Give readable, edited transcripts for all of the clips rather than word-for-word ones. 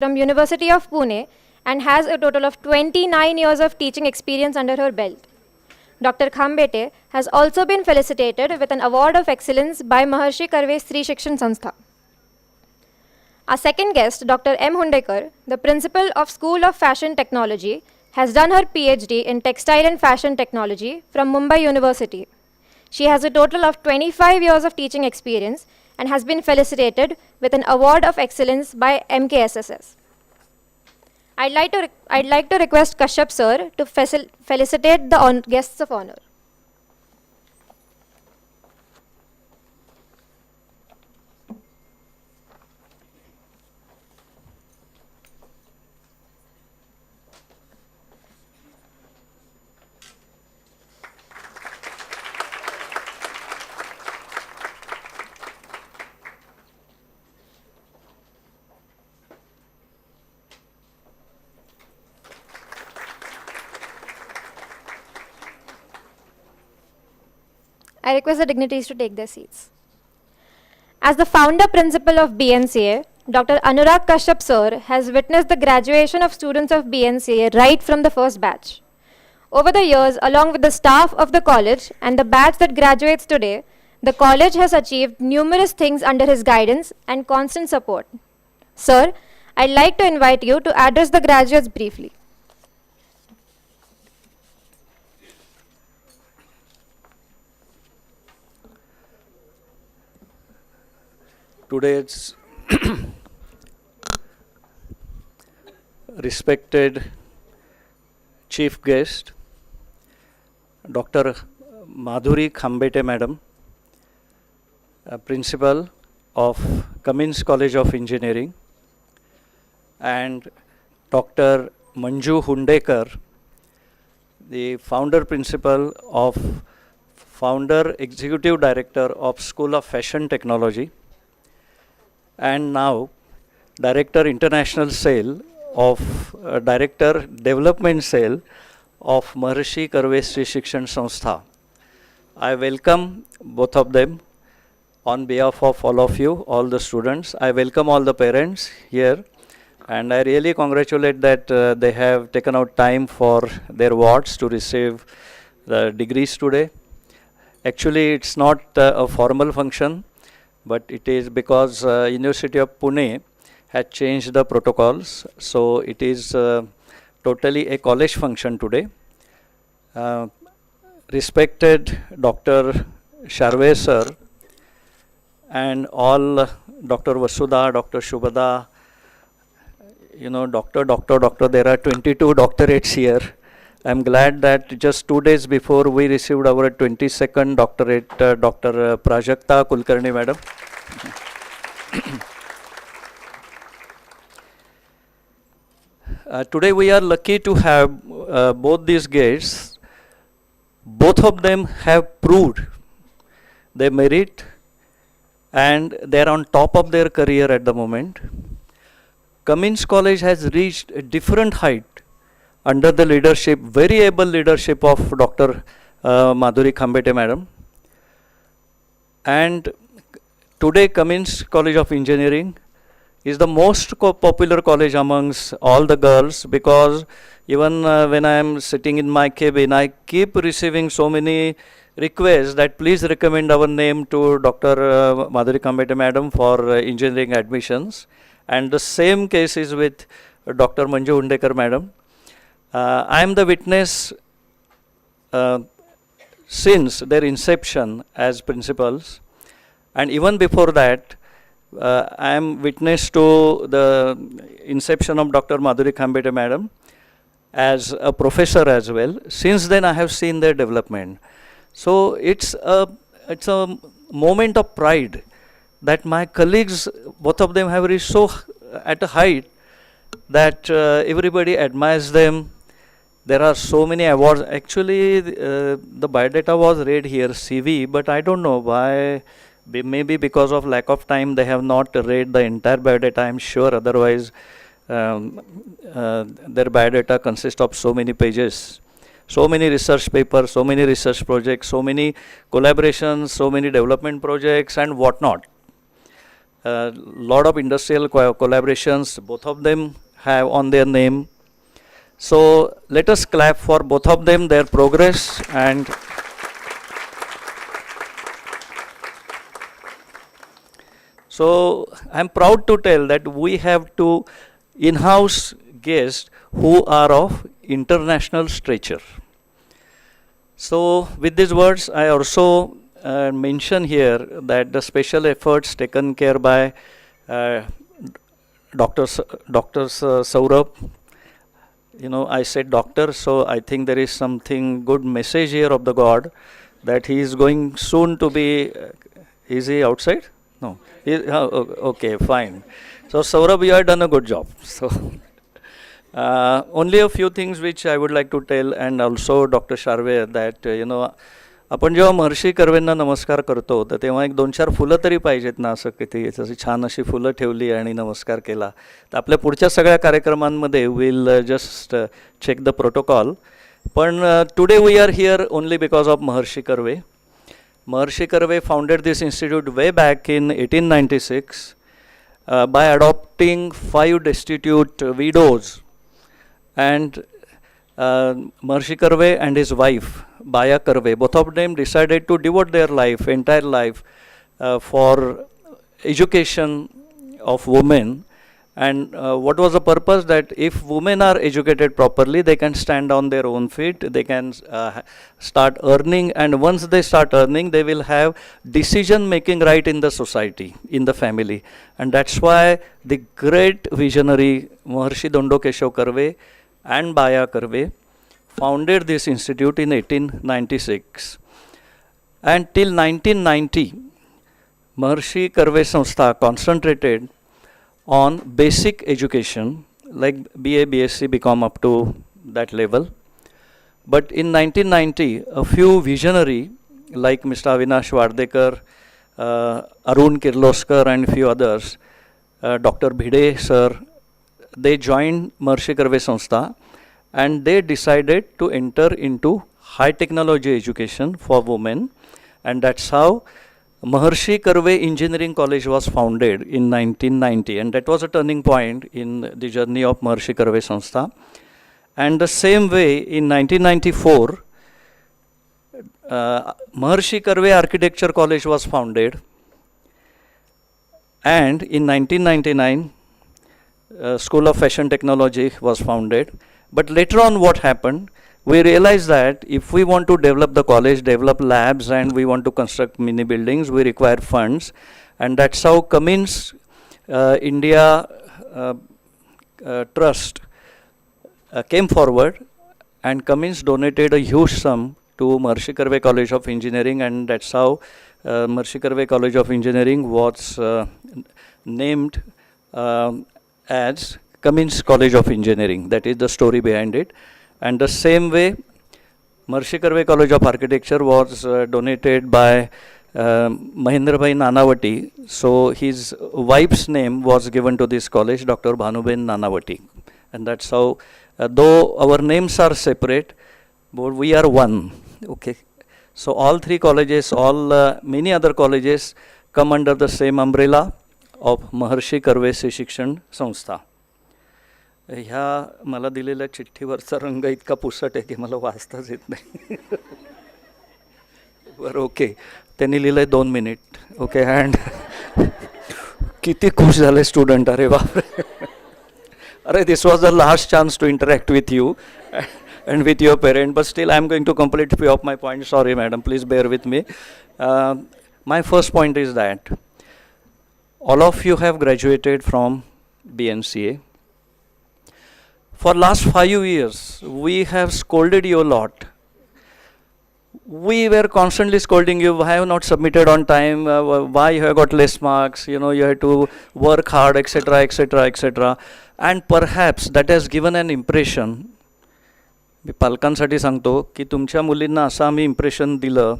from University of Pune and has a total of 29 years of teaching experience under her belt. Dr. Khambete has also been felicitated with an Award of Excellence by Maharshi Karve Sri Shikshan Sanstha. Our second guest, Dr. M. Hundekar, the principal of School of Fashion Technology, has done her PhD in Textile and Fashion Technology from Mumbai University. She has a total of 25 years of teaching experience and has been felicitated with an Award of Excellence by MKSSS. I'd like to request Kashyap sir to felicitate the guests of honor. I request the dignitaries to take their seats. As the founder principal of Bnca, Dr. Anurag Kashyap sir has witnessed the graduation of students of Bnca right from the first batch. Over the years, along with the staff of the college and the batch that graduates today, the college has achieved numerous things under his guidance and constant support. Sir, I'd like to invite you to address the graduates briefly. Today's respected chief guest, Dr. Madhuri Khambete Madam, Principal of Cummins College of Engineering, and Dr. Manju Hundekar, the founder principal of founder executive director of School of Fashion Technology, and now Director International Sale of Director Development Sale of Maharshi Karve Sri Shikshan Sanstha. I welcome both of them on behalf of all of you, all the students. I welcome all the parents here, and I really congratulate that they have taken out time for their wards to receive the degrees today. Actually, it's not a formal function, but it is because University of Pune had changed the protocols, so it is totally a college function today. Respected Dr. Sharve sir and all Dr. Vasudha, Dr. Shubhada, doctor, there are 22 doctorates here. I'm glad that just 2 days before we received our 22nd doctorate, Dr. Prajakta Kulkarni Madam. Today we are lucky to have both these guests. Both of them have proved their merit and they are on top of their career at the moment. Cummins College has reached a different height under the leadership, very able leadership of Dr. Madhuri Khambete Madam. And today Cummins College of Engineering is the most popular college amongst all the girls, because even when I am sitting in my cabin, I keep receiving so many requests that please recommend our name to Dr. Madhuri Khambete Madam for engineering admissions. And the same case is with Dr. Manju Hundekar Madam. I am the witness since their inception as principals, and even before that, I am witness to the inception of Dr. Madhuri Khambete Madam as a professor as well. Since then, I have seen their development. So it's a moment of pride that my colleagues, both of them, have reached so at a height that everybody admires them. There are so many awards. Actually, the biodata was read here, CV, but I don't know why. Maybe because of lack of time, they have not read the entire biodata, I'm sure. Otherwise, their biodata consists of so many pages. So many research papers, so many research projects, so many collaborations, so many development projects and whatnot. A lot of industrial collaborations, both of them have on their name. So let us clap for both of them, their progress. And so I'm proud to tell that we have two in-house guests who are of international stature. So with these words, I also mention here that the special efforts taken care by Dr. Saurabh. You know, I said doctor, so I think there is something good message here of the God that he is going soon to be, is he outside? No. Okay, fine. So Saurabh, you have done a good job. So only a few things which I would like to tell, and also Dr. Sharve, that आपण जेव्हा महर्षी कर्वेंना नमस्कार करतो तर तेव्हा एक 2-4 फुलं तरी पाहिजेत ना, असं किती तशी छान अशी फुलं ठेवली आणि नमस्कार केला तर आपल्या पुढच्या सगळ्या कार्यक्रमांमध्ये will just check the protocol. पण today we are here only because of Maharshi Karve. Maharshi Karve founded this institute way back in 1896 by adopting 5 destitute widows, and Maharshi Karve and his wife Bnca Karve, both of them decided to devote their entire life for education of women. And what was the purpose? That if women are educated properly, they can stand on their own feet, they can start earning, and once they start earning, they will have decision making right in the society, in the family. And that's why the great visionary Maharshi Dondokeshav Karve and Bnca Karve founded this institute in 1896. And till 1990, Maharshi Karve Samstha concentrated on basic education like BA, BSc, BCom up to that level. But in 1990, a few visionary like Mr. Avinash Vardekar, Arun Kirloskar and few others, Dr. Bhide sir, they joined Maharshi Karve Samstha and they decided to enter into high technology education for women, and that's how Maharshi Karve Engineering College was founded in 1990, and that was a turning point in the journey of Maharshi Karve Samstha. And the same way in 1994, Maharshi Karve Architecture College was founded, and in 1999, School of Fashion Technology was founded. But later on what happened? We realized that if we want to develop the college, develop labs, and we want to construct mini buildings, we require funds. And that's how Cummins India Trust came forward, and Cummins donated a huge sum to Maharshi Karve College of Engineering, and that's how Maharshi Karve College of Engineering was named as Cummins College of Engineering. That is the story behind it. And the same way, Maharshi Karve College of Architecture was donated by Mahendra Bhai Nanavati. So his wife's name was given to this college, Dr. Bhanuben Nanavati. And that's how, though our names are separate, but we are one. Okay. So all 3 colleges, many other colleges come under the same umbrella of Maharshi Karve Shikshan Samstha. ह्या मला दिलेल्या चिठ्ठीवरचा रंग इतका पुसट आहे की मला वाचताच येत नाही. बरं, ओके, त्यांनी लिहिलं आहे 2 मिनिट. ओके, अँड किती खुश झाले स्टुडंट. अरे बापरे, अरे this was the last chance to interact with you and with your parent, but still I am going to complete few of my points. Sorry madam, please bear with me. My first point is that all of you have graduated from Bnca. For last 5 years, we have scolded you a lot. We were constantly scolding you, why you have not submitted on time, why you have got less marks, you have to work hard, etc., etc., etc. And perhaps that has given an impression. मी पालकांसाठी सांगतो की तुमच्या मुलींना असं आम्ही impression दिलं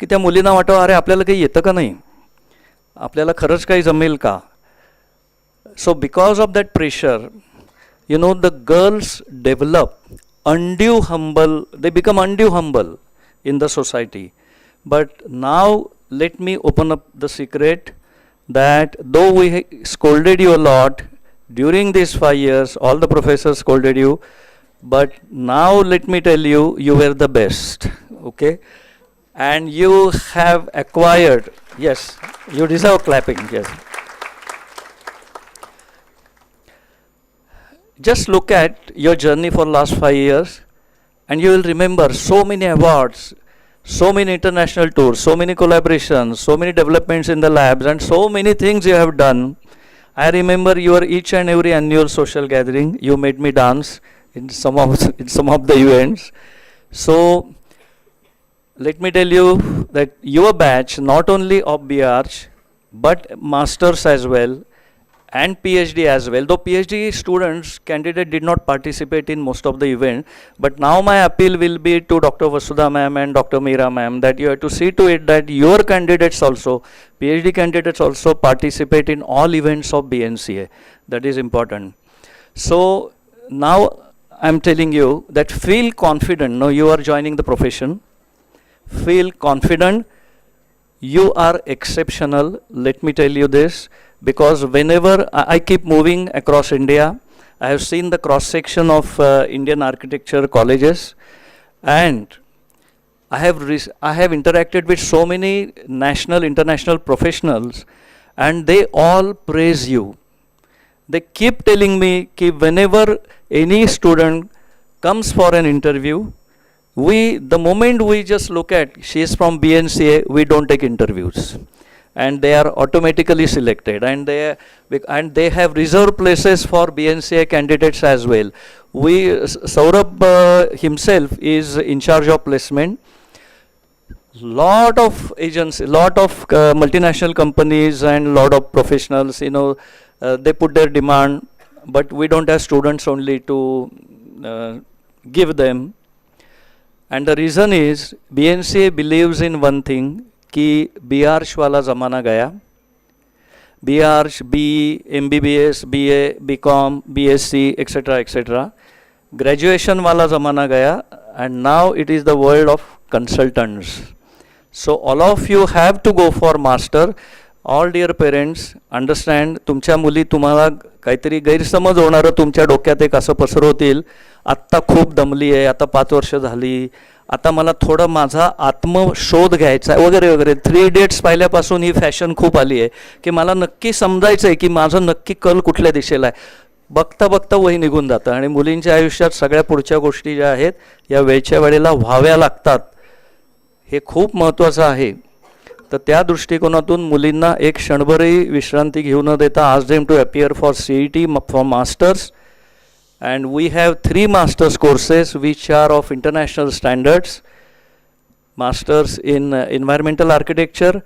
की त्या मुलींना वाटतं, अरे आपल्याला काही येतं का नाही, आपल्याला खरंच काही जमेल का. So because of that pressure, the girls develop they become undue humble in the society. But now let me open up the secret. that though we scolded you a lot during these 5 years, all the professors scolded you, but now let me tell you, you were the best, okay? And you have acquired, yes, you deserve clapping, yes. Just look at your journey for last 5 years and you will remember so many awards, so many international tours, so many collaborations, so many developments in the labs and so many things you have done. I remember your each and every annual social gathering, you made me dance in some of the events. So let me tell you that your batch, not only of BArch, but masters as well, and PhD as well. Though PhD students, candidate did not participate in most of the event, but now my appeal will be to Dr. Vasudha ma'am and Dr. Meera ma'am that you have to see to it that your candidates also, PhD candidates also participate in all events of BNCA. That is important. So now I'm telling you that feel confident. No, you are joining the profession. Feel confident. You are exceptional. Let me tell you this, because whenever I keep moving across India, I have seen the cross section of Indian architecture colleges, and I have interacted with so many national, international professionals, and they all praise you. They keep telling me that whenever any student comes for an interview, the moment we just look at, she is from BNCA, we don't take interviews. And they are automatically selected, and they have reserved places for BNCA candidates as well. Saurabh himself is in charge of placement. Lot of agencies, lot of multinational companies and lot of professionals, they put their demand, but we don't have students only to give them. And the reason is BNCA believes in one thing, कि BArch वाला ज़माना गया. BArch, BE, MBBS, BA, BCom, BSc, etc. Graduation वाला ज़माना गया, and now it is the world of consultants. So all of you have to go for master. All dear parents, understand, तुमच्या मुली तुम्हाला काहीतरी गैरसमज होणार तुमच्या डोक्यात एक असं पसरवतील, आत्ता खूप दमली आहे, आता 5 वर्ष झाली, आता मला थोडं माझा आत्मशोध घ्यायचा आहे वगैरे वगैरे. 3 Idiots पाहिल्यापासून ही फॅशन खूप आली आहे की मला नक्की समजायचं आहे की माझं नक्की कल कुठल्या दिशेला आहे. बघता बघता वही निघून जातं आणि मुलींच्या आयुष्यात सगळ्या पुढच्या गोष्टी ज्या आहेत या वेळच्या वेळेला व्हाव्या लागतात. हे खूप महत्त्वाचं आहे. तर त्या दृष्टिकोनातून मुलींना एक क्षणभरही विश्रांती घेऊ न देता ask them to appear for CET for masters, and we have 3 masters courses which are of international standards. Masters in environmental architecture,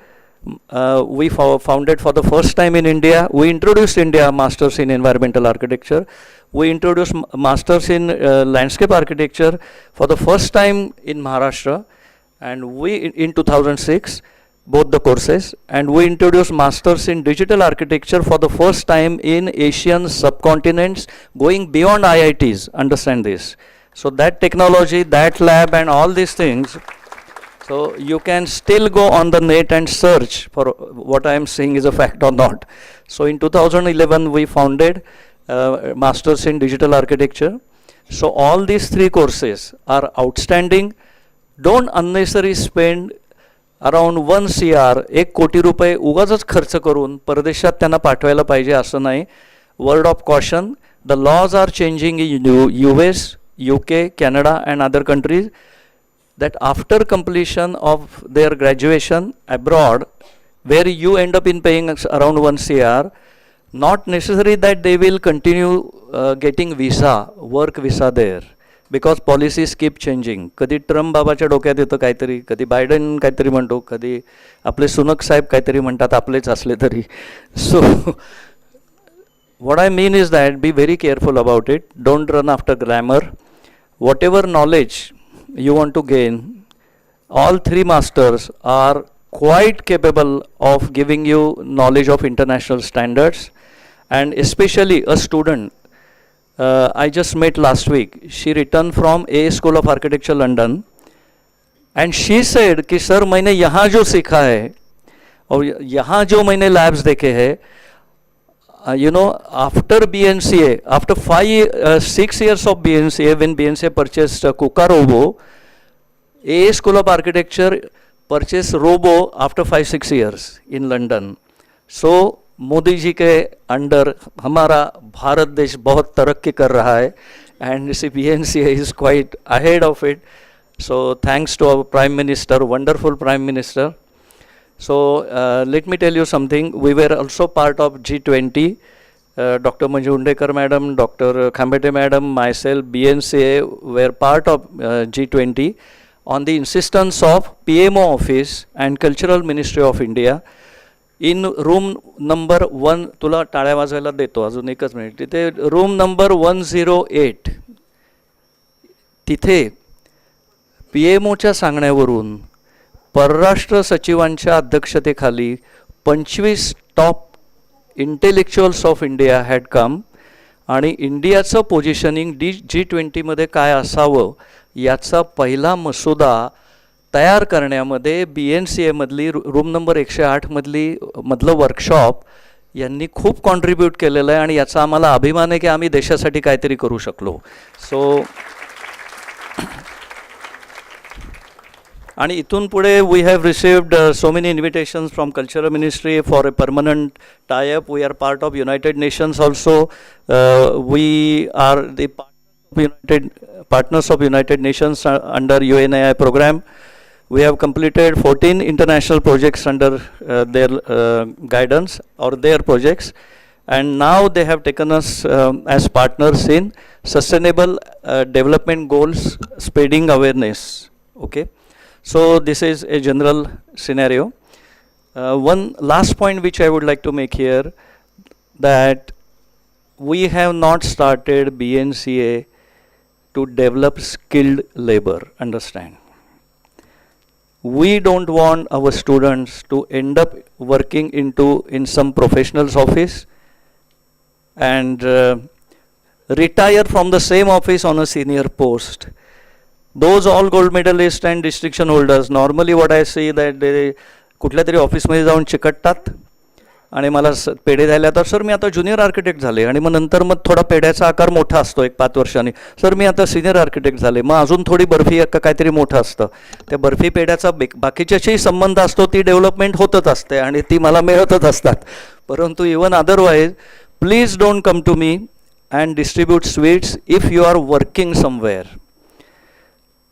we founded for the first time in India. We introduced India masters in environmental architecture. We introduced masters in landscape architecture for the first time in Maharashtra, and we in 2006 both the courses, and we introduced masters in digital architecture for the first time in Asian subcontinents, going beyond IITs. Understand this. So that technology, that lab and all these things, so you can still go on the net and search for what I am saying is a fact or not. So in 2011 we founded masters in digital architecture. So all these 3 courses are outstanding. Don't unnecessarily spend around 1 CR 1 कोटी रुपये उगाच खर्च करून परदेशात त्यांना पाठवायला पाहिजे असं नाही. Word of caution, the laws are changing in US, UK, Canada and other countries, that after completion of their graduation abroad, where you end up in paying around 1 CR, not necessary that they will continue getting visa, work visa there. Because policies keep changing. कधी Trump बाबाच्या डोक्यात येतं काहीतरी, कधी Biden काहीतरी म्हणतो, कधी आपले सुनक साहेब काहीतरी म्हणतात आपलेच असले तरी. So what I mean is that be very careful about it. Don't run after glamour. Whatever knowledge you want to gain, all 3 masters are quite capable of giving you knowledge of international standards, and especially a student. I just met last week. She returned from A School of Architecture London, and she said कि sir मैंने यहाँ जो सीखा है और यहाँ जो मैंने लैब्स देखे हैं, after BNCA, after 6 years of BNCA, when BNCA purchased Kuka Robo, AA School of Architecture purchased Robo after 5-6 years in London. So Modi ji के अंडर हमारा भारत देश बहुत तरक्की कर रहा है, and BNCA is quite ahead of it. So thanks to our Prime Minister, wonderful Prime Minister. So let me tell you something. We were also part of G20. Dr. Manju Hundekar madam, Dr. Khambete madam, myself, BNCA were part of G20 on the insistence of PMO office and Cultural Ministry of India. In room number 1, तुला टाळ्या वाजवायला देतो अजून एकच minute, तिथे room number 108, तिथे PMOच्या सांगण्यावरून परराष्ट्र सचिवांच्या अध्यक्षतेखाली 25 top intellectuals of India had come, आणि इंडियाचं पोझिशनिंग G20मध्ये काय असावं याचा पहिला मसुदा तयार करण्यामध्ये BNCA मधली रूम नंबर 108 मधलं वर्कशॉप यांनी खूप कॉन्ट्रीब्यूट केलेलं आहे, आणि याचा आम्हाला अभिमान आहे की आम्ही देशासाठी काहीतरी करू शकलो. सो आणि इथून पुढे we have received so many invitations from cultural ministry for a permanent tie-up. We are part of United Nations also. We are the partners of United Nations under UNAI program. We have completed 14 international projects under their guidance or their projects, and now they have taken us as partners in sustainable development goals, spreading awareness. Okay, so this is a general scenario. One last point which I would like to make here, that we have not started BNCA to develop skilled labor. Understand? We don't want our students to end up working in some professional's office and retire from the same office on a senior post. Those all gold medalists and distinction holders, normally what I see that they कुठल्या तरी ऑफिसमध्ये जाऊन चिकटतात आणि मला पेढे द्यायला, तर sir मी आता ज्युनियर आर्किटेक्ट झाले, आणि मग नंतर मग थोडा पेढ्याचा आकार मोठा असतो 1-5 वर्षांनी, सर मी आता सिनियर आर्किटेक्ट झाले, मग अजून थोडी बर्फी काहीतरी मोठं असतं. त्या बर्फी पेढ्याचा बाकीच्याशी संबंध असतो, ती डेव्हलपमेंट होतच असते आणि ती मला मिळतच असतात. परंतु even otherwise please don't come to me and distribute sweets if you are working somewhere.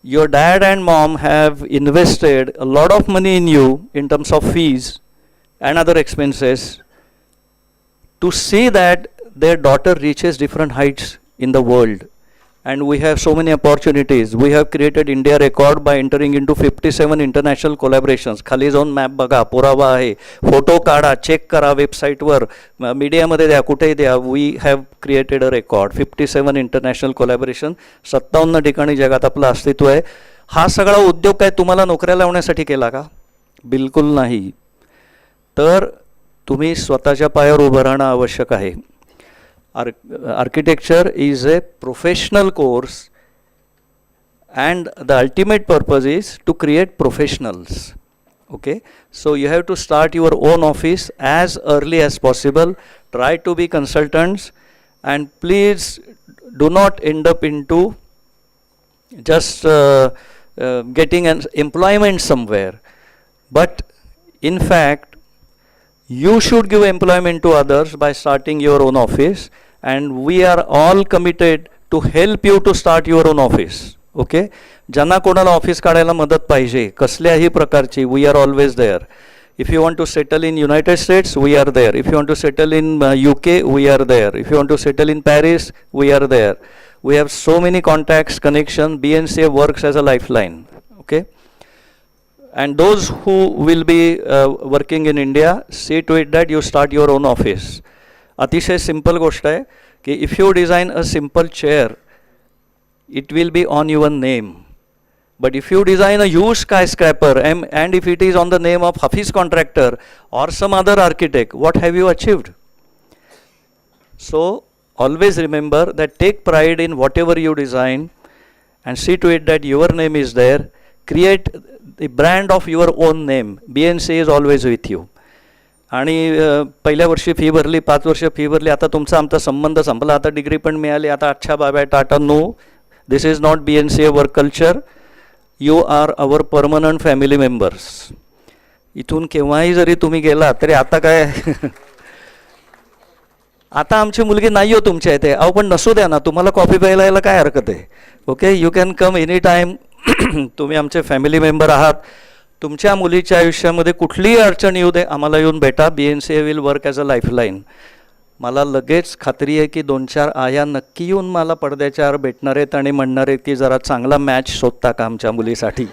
Your dad and mom have invested a lot of money in you in terms of fees and other expenses to see that their daughter reaches different heights in the world. And we have so many opportunities. We have created India record by entering into 57 international collaborations. खाली जाऊन map बघा, पुरावा आहे, photo काढा, check करा वेबसाईटवर, मीडियामध्ये द्या, कुठेही द्या. We have created a record 57 international collaboration. 57 ठिकाणी जगात आपलं अस्तित्व आहे. हा सगळा उद्योग काय तुम्हाला नोकऱ्या लावण्यासाठी केला का? बिलकुल नाही. तर तुम्ही स्वतःच्या पायावर उभं राहणं आवश्यक आहे. Architecture is a professional course, and the ultimate purpose is to create professionals. Okay, so you have to start your own office as early as possible. Try to be consultants, and please do not end up into just getting an employment somewhere, but in fact you should give employment to others by starting your own office. And we are all committed to help you to start your own office. Okay, ज्यांना कोणाला office काढायला मदत पाहिजे कसल्याही प्रकारची, we are always there. If you want to settle in United States, we are there. If you want to settle in UK, we are there. If you want to settle in Paris, we are there. We have so many contacts, connections. BNCA works as a lifeline. Okay, and those who will be working in India, see to it that you start your own office. अतिशय simple गोष्ट आहे की if you design a simple chair, it will be on your name. But if you design a huge skyscraper and if it is on the name of Hafiz contractor or some other architect, what have you achieved? So always remember that take pride in whatever you design and see to it that your name is there. Create the brand of your own name. BNCA is always with you. आणि पहिल्या वर्षी फी भरली, 5 वर्ष फी भरली, आता तुमचा आमचा संबंध संपला, आता डिग्री पण मिळाली, आता अच्छा bye bye tata. No, this is not BNCA work culture. You are our permanent family members. इथून केव्हाही जरी तुम्ही गेला तरी आता काय आता आमची मुलगी नाही हो तुमच्या इथे, अहो पण नसू द्या ना, तुम्हाला कॉफी प्यायला यायला काय हरकत आहे. Okay, you can come any time. तुम्ही आमचे फॅमिली मेंबर आहात. तुमच्या मुलीच्या आयुष्यामध्ये कुठलीही अडचण येऊ दे, आम्हाला येऊन भेटा. BNCA will work as a lifeline. मला लगेच खात्री आहे की 2-4 आया नक्की येऊन मला पडद्याच्या आड भेटणार आहेत आणि म्हणणार आहेत की जरा चांगला मॅच शोधता का आमच्या मुलीसाठी.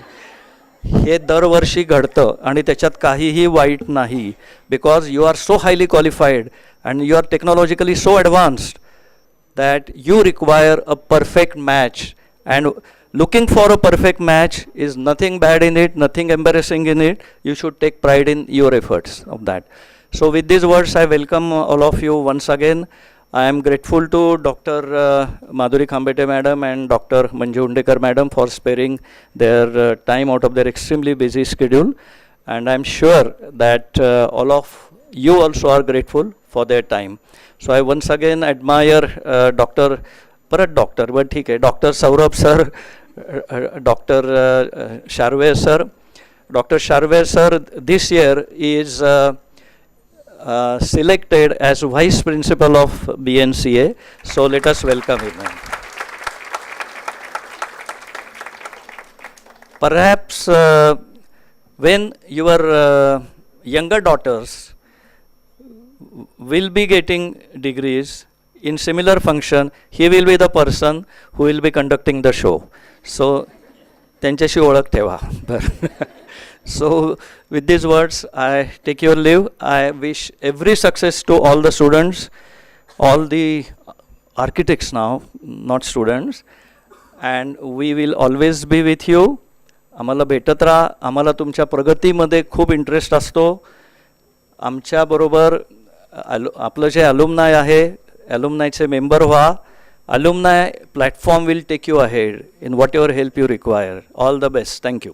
हे दरवर्षी घडतं आणि त्याच्यात काहीही वाईट नाही. Because you are so highly qualified and you are technologically so advanced that you require a perfect match, and looking for a perfect match is nothing bad in it, nothing embarrassing in it. You should take pride in your efforts of that. So with these words I welcome all of you once again. I am grateful to Dr. Madhuri Khambete madam and Dr. Manju Hundekar madam for sparing their time out of their extremely busy schedule, and I am sure that all of you also are grateful for their time. So I once again admire Dr. but ठीक है, Dr. Saurabh sir, Dr. Sharve sir. Dr. Sharve sir this year is selected as Vice Principal of BNCA. So let us welcome him. Perhaps when your younger daughters will be getting degrees in similar function, he will be the person who will be conducting the show. So त्यांच्याशी ओळख ठेवा. So with these words I take your leave. I wish every success to all the students, all the architects now, not students, and we will always be with you. आम्हाला भेटत राहा. आम्हाला तुमच्या प्रगतीमध्ये खूप interest असतो. आमच्याबरोबर आपलं जे अलुमनाय आहे, अलुमनायचे मेंबर व्हा. Alumni platform will take you ahead in whatever help you require. All the best. Thank you.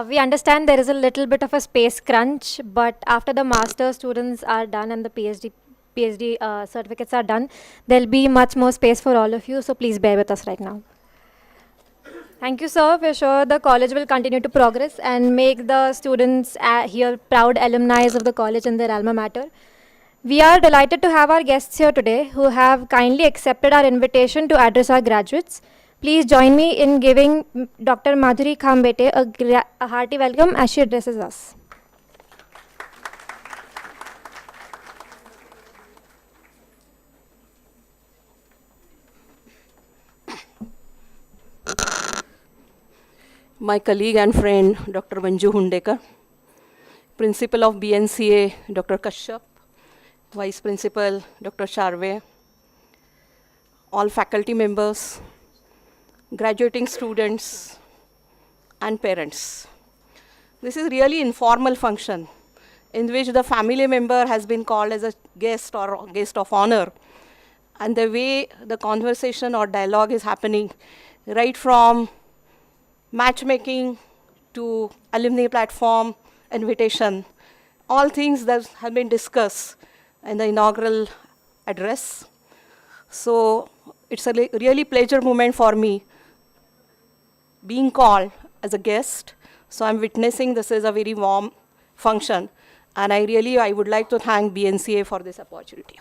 We understand there is a little bit of a space crunch, but after the master students are done and the PhD certificates are done, there'll be much more space for all of you, so please bear with us right now. Thank you, sir. We're sure the college will continue to progress and make the students here proud alumni of the college and their alma mater. We are delighted to have our guests here today who have kindly accepted our invitation to address our graduates. Please join me in giving Dr. Madhuri Khambete a hearty welcome as she addresses us. My colleague and friend, Dr. Manju Hundekar, Principal of BNCA, Dr. Kashyap, Vice Principal, Dr. Sharve, all faculty members, graduating students, and parents. This is really informal function in which the family member has been called as a guest or guest of honor. And the way the conversation or dialogue is happening, right from matchmaking to alumni platform invitation, all things that have been discussed in the inaugural address. So it's a really pleasure moment for me being called as a guest. So I'm witnessing this is a very warm function, and I would like to thank BNCA for this opportunity.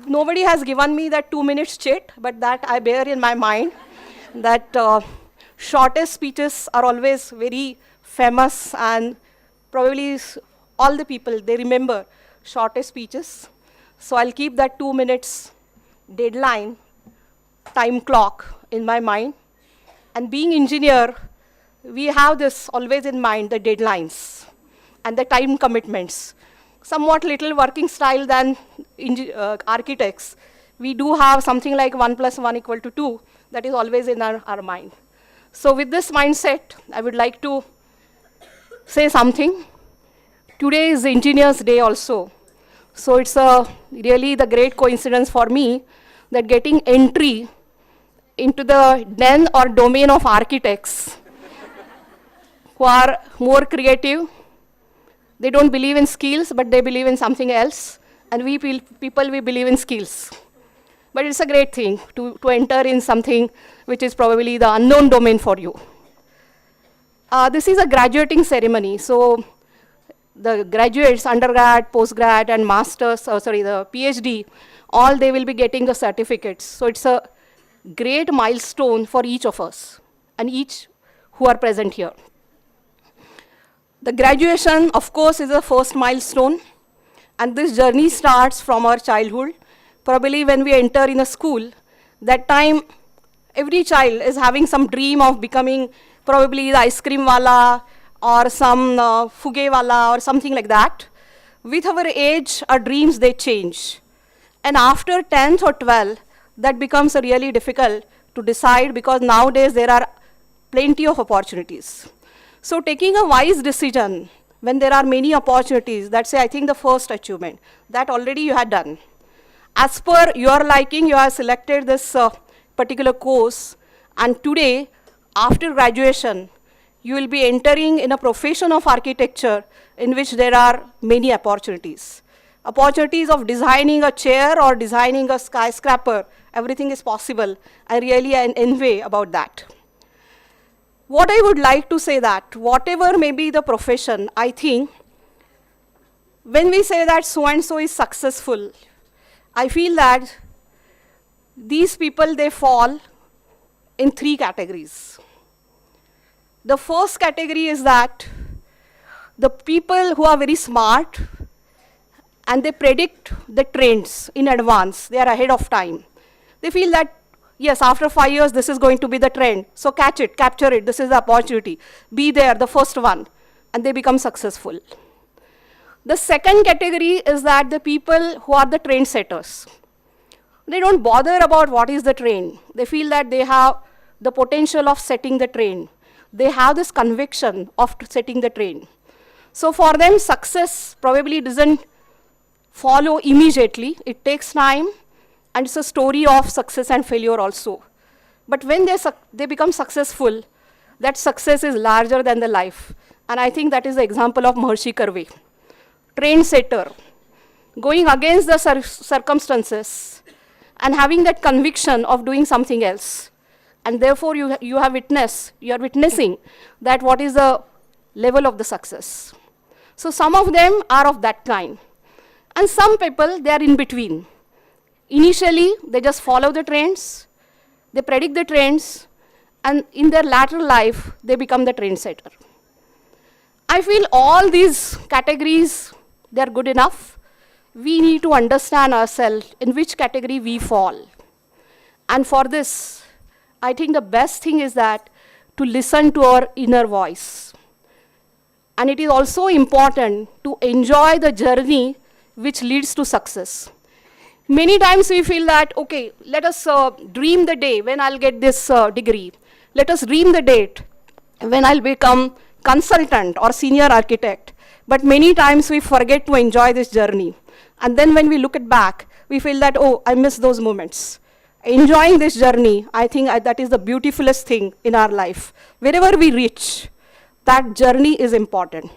Nobody has given me that 2 minutes chit, but that I bear in my mind. That shortest speeches are always very famous, and probably all the people, they remember shortest speeches. So I'll keep that 2 minutes deadline, time clock in my mind. And being engineer, we have this always in mind, the deadlines and the time commitments. Somewhat little working style than architects. We do have something like 1 + 1 = 2. That is always in our mind. So with this mindset, I would like to say something. Today is Engineers Day also. So it's really the great coincidence for me that getting entry into the den or domain of architects who are more creative. They don't believe in skills, but they believe in something else. And we people, we believe in skills. But it's a great thing to enter in something which is probably the unknown domain for you. This is a graduating ceremony. So the graduates, undergrad, postgrad, and masters, the PhD, all they will be getting the certificates. So it's a great milestone for each of us and each who are present here. The graduation, of course, is the first milestone. And this journey starts from our childhood. Probably when we enter in a school, that time every child is having some dream of becoming probably the ice cream wala or some fuge wala or something like that. With our age, our dreams, they change. And after 10th or 12th, that becomes really difficult to decide because nowadays there are plenty of opportunities. So taking a wise decision when there are many opportunities, that's, I think, the first achievement. That already you had done. As per your liking, you have selected this particular course. And today, after graduation, you will be entering in a profession of architecture in which there are many opportunities. Opportunities of designing a chair or designing a skyscraper, everything is possible. I really envy about that. What I would like to say that, whatever may be the profession, I think, when we say that so-and-so is successful, I feel that these people, they fall in 3 categories. The first category is that the people who are very smart and they predict the trends in advance, they are ahead of time. They feel that, yes, after 5 years, this is going to be the trend. So catch it, capture it, this is the opportunity. Be there, the first one, and they become successful. The second category is that the people who are the trend setters. They don't bother about what is the trend. They feel that they have the potential of setting the trend. They have this conviction of setting the trend. So for them, success probably doesn't follow immediately. It takes time, and it's a story of success and failure also. But when they become successful, that success is larger than the life. And I think that is the example of Maharshi Karve. Trend setter, going against the circumstances and having that conviction of doing something else. And therefore you are witnessing that what is the level of the success. So some of them are of that kind. And some people, they are in between. Initially, they just follow the trends, they predict the trends, and in their latter life, they become the trend setter. I feel all these categories, they are good enough. We need to understand ourselves in which category we fall. And for this, I think the best thing is that to listen to our inner voice. And it is also important to enjoy the journey which leads to success. Many times we feel that, okay, let us dream the day when I'll get this degree. Let us dream the date when I'll become consultant or senior architect. But many times we forget to enjoy this journey. And then when we look it back, we feel that, oh, I miss those moments. Enjoying this journey, I think that is the beautifulest thing in our life. Wherever we reach, that journey is important.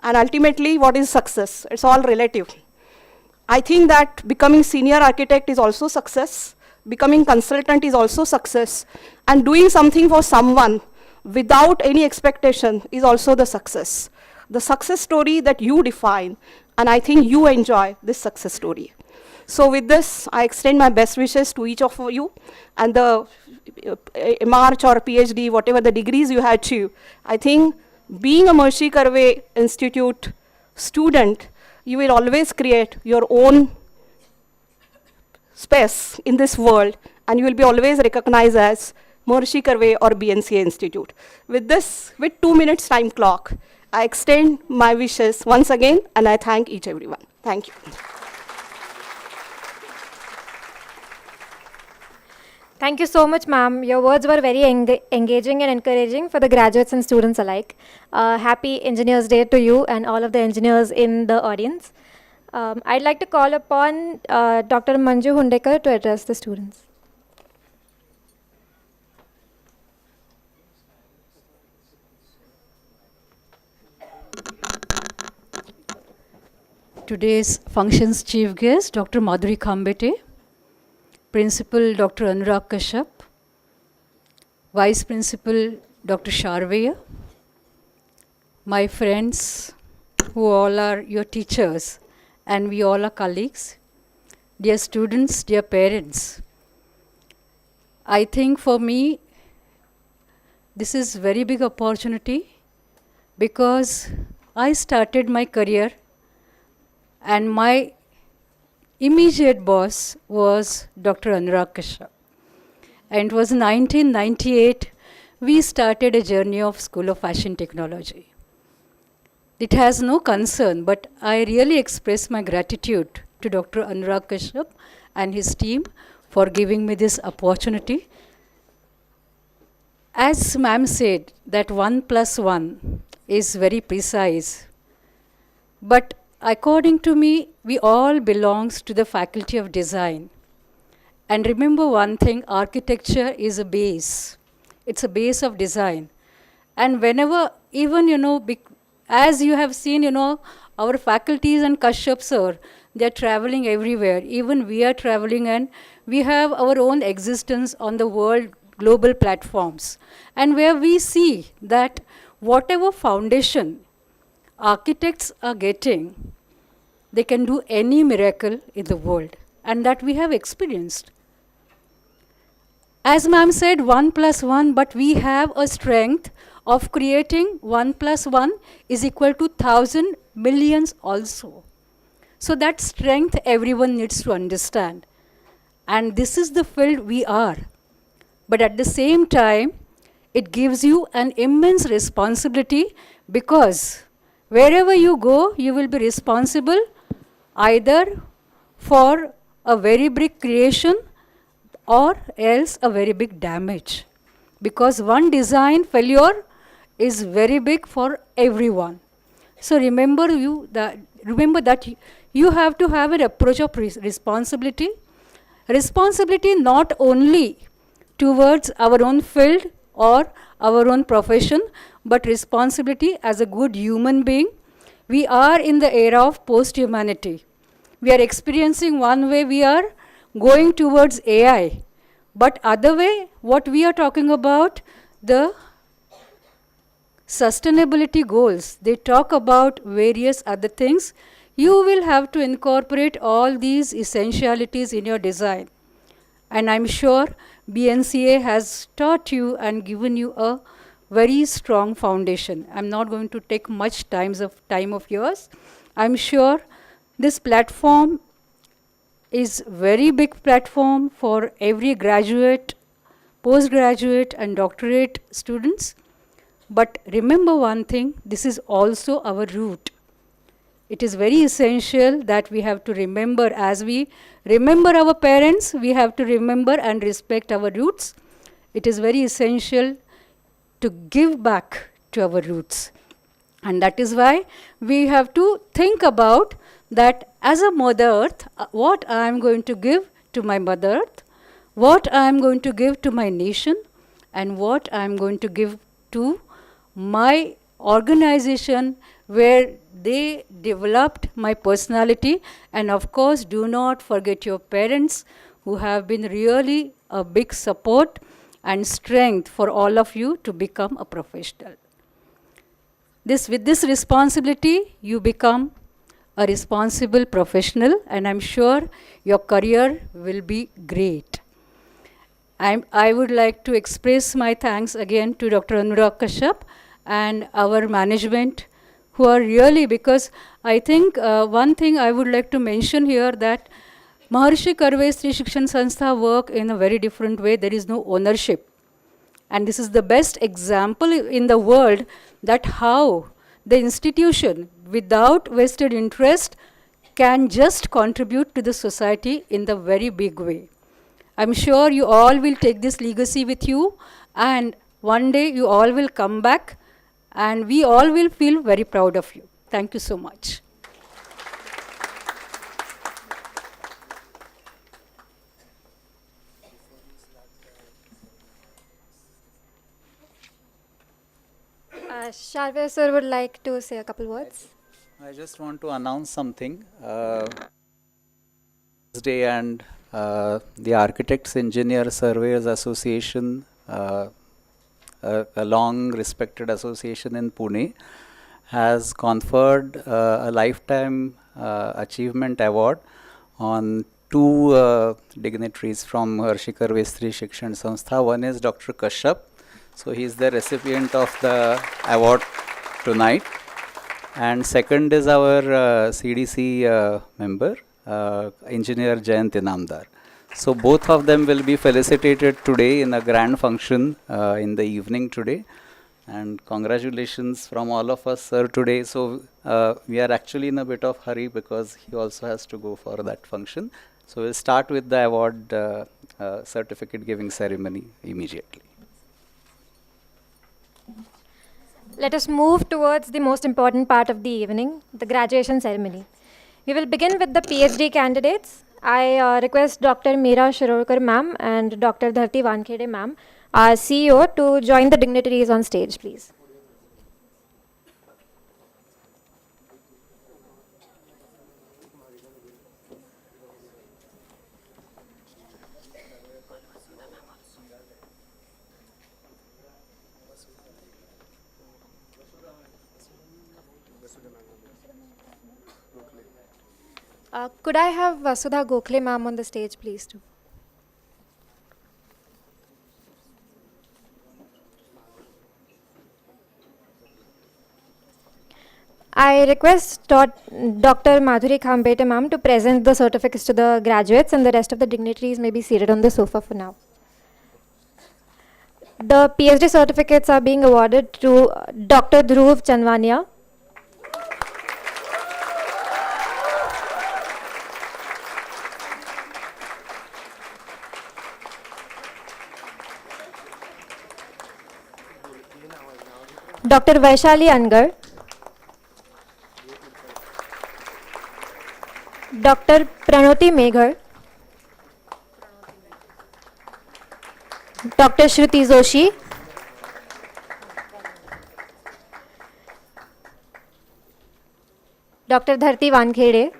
And ultimately, what is success? It's all relative. I think that becoming senior architect is also success. Becoming consultant is also success. And doing something for someone without any expectation is also the success. The success story that you define, and I think you enjoy this success story. So with this, I extend my best wishes to each of you, and the March or PhD, whatever the degrees you have achieved. I think being a Maharshi Karve Institute student, you will always create your own space in this world, and you will be always recognized as Maharshi Karve or Bnca Institute. With this, with 2 minutes time clock, I extend my wishes once again, and I thank each everyone. Thank you. Thank you so much, ma'am. Your words were very engaging and encouraging for the graduates and students alike. Happy Engineers Day to you and all of the engineers in the audience. I'd like to call upon Dr. Manju Hundekar to address the students. today's function's chief guest, Dr. Madhuri Khambete, Principal Dr. Anurag Kashyap, Vice Principal Dr. Sharveya, my friends who all are your teachers and we all are colleagues, dear students, dear parents. I think for me, this is very big opportunity because I started my career and my immediate boss was Dr. Anurag Kashyap. And it was 1998, we started a journey of School of Fashion Technology. It has no concern, but I really express my gratitude to Dr. Anurag Kashyap and his team for giving me this opportunity. As ma'am said, that 1 plus 1 is very precise. But according to me, we all belongs to the faculty of design. And remember one thing, architecture is a base. It's a base of design. And whenever, even, as you have seen, our faculties and Kashyap sir, they're traveling everywhere. Even we are traveling and we have our own existence on the world global platforms. And where we see that whatever foundation architects are getting, they can do any miracle in the world. And that we have experienced. As ma'am said, 1 plus 1, but we have a strength of creating 1 plus 1 is equal to 1,000 millions also. So that strength everyone needs to understand. And this is the field we are. But at the same time, it gives you an immense responsibility because wherever you go, you will be responsible either for a very big creation or else a very big damage. Because one design failure is very big for everyone. So remember that you have to have an approach of responsibility. Responsibility not only towards our own field or our own profession, but responsibility as a good human being. We are in the era of post-humanity. We are experiencing one way we are going towards AI. But other way, what we are talking about, the sustainability goals, they talk about various other things. You will have to incorporate all these essentialities in your design. And I'm sure Bnca has taught you and given you a very strong foundation. I'm not going to take much time of yours. I'm sure this platform is very big platform for every graduate, postgraduate and doctorate students. But remember one thing, this is also our root. It is very essential that we have to remember, as we remember our parents, we have to remember and respect our roots. It is very essential to give back to our roots. And that is why we have to think about that as a Mother Earth, what I am going to give to my Mother Earth, what I am going to give to my nation, and what I am going to give to my organization where they developed my personality. And of course, do not forget your parents who have been really a big support and strength for all of you to become a professional. With this responsibility, you become a responsible professional, and I'm sure your career will be great. I would like to express my thanks again to Dr. Anurag Kashyap and our management who are really, because I think one thing I would like to mention here that Maharshi Karve Sri Shikshan Sanstha work in a very different way. There is no ownership. And this is the best example in the world that how the institution without vested interest can just contribute to the society in the very big way. I'm sure you all will take this legacy with you, and one day you all will come back and we all will feel very proud of you. Thank you so much. Sharvya sir would like to say a couple words. I just want to announce something. Day and the Architects, Engineers, Surveyors Association, a long respected association in Pune, has conferred a lifetime achievement award on two dignitaries from Maharshi Karve Stri Shikshan Sanstha. One is Dr. Kashyap. So he is the recipient of the award tonight. And second is our CDC member, Engineer Jayant Inamdar. So both of them will be felicitated today in a grand function in the evening today. And congratulations from all of us, sir, today. So we are actually in a bit of hurry because he also has to go for that function. So we'll start with the award certificate giving ceremony immediately. Let us move towards the most important part of the evening, the graduation ceremony. We will begin with the PhD candidates. I request Dr. Meera Shirolkar ma'am and Dr. Dharti Wankhede ma'am, our CEO, to join the dignitaries on stage, please. Could I have Vasudha Gokhale ma'am on the stage, please, too? I request Dr. Madhuri Khambete ma'am to present the certificates to the graduates, and the rest of the dignitaries may be seated on the sofa for now. The PhD certificates are being awarded to Dr. Dhruv Chanwania, Dr. Vaishali Angar, Dr. Pranoti Meghar, Dr. Shruti Joshi, Dr. Dharti Wankhede,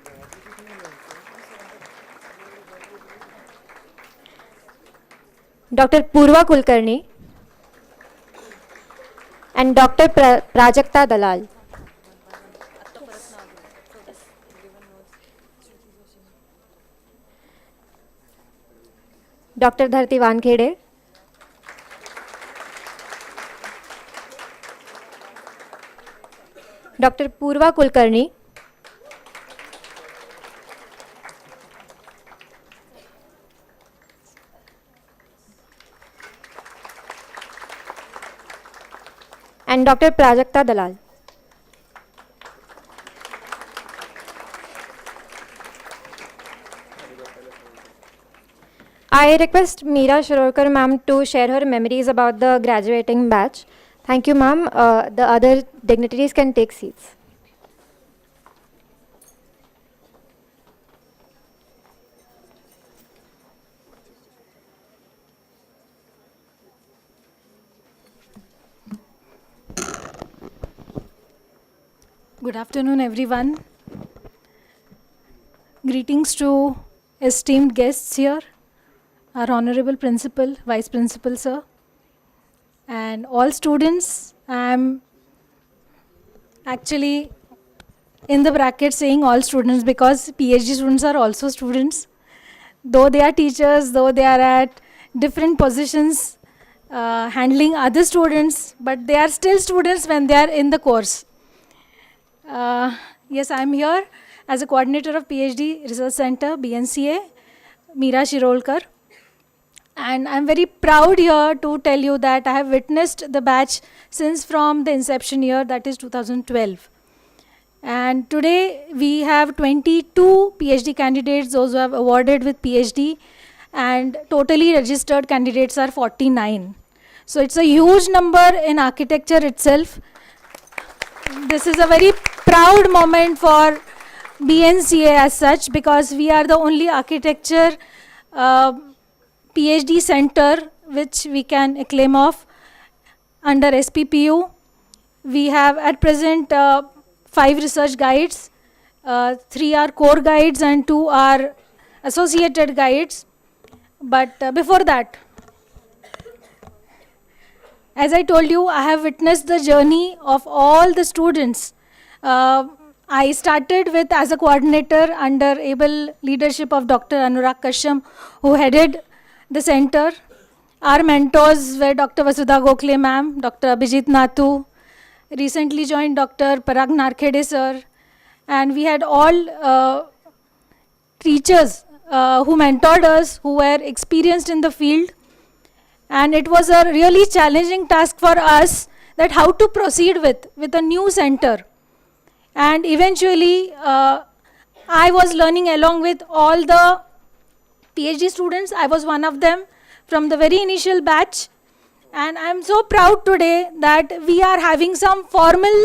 Dr. Purva Kulkarni, and Dr. Prajakta Dalal. Dr. Dharti Wankhede, Dr. Purva Kulkarni, and Dr. Prajakta Dalal. I request Meera Shirolkar ma'am to share her memories about the graduating batch. Thank you, ma'am. The other dignitaries can take seats. Good afternoon, everyone. Greetings to esteemed guests here, our Honorable Principal, Vice Principal, sir, and all students. I am actually in the bracket saying all students because PhD students are also students. Though they are teachers, though they are at different positions handling other students, but they are still students when they are in the course. Yes, I am here as a coordinator of PhD Research Center, Bnca, Meera Shirolkar. And I'm very proud here to tell you that I have witnessed the batch since from the inception year, that is 2012. And today we have 22 PhD candidates, those who have awarded with PhD, and totally registered candidates are 49. So it's a huge number in architecture itself. This is a very proud moment for Bnca as such, because we are the only architecture PhD center which we can acclaim of under SPPU. We have at present 5 research guides, 3 are core guides and 2 are associated guides. But before that, as I told you, I have witnessed the journey of all the students. I started with as a coordinator under able leadership of Dr. Anurag Kashyap, who headed the center. Our mentors were Dr. Vasudha Gokhale ma'am, Dr. Abhijit Nathu, recently joined Dr. Parag Narkhede sir, and we had all teachers who mentored us, who were experienced in the field. And it was a really challenging task for us that how to proceed with a new center. And eventually, I was learning along with all the PhD students. I was one of them from the very initial batch. And I'm so proud today that we are having some formal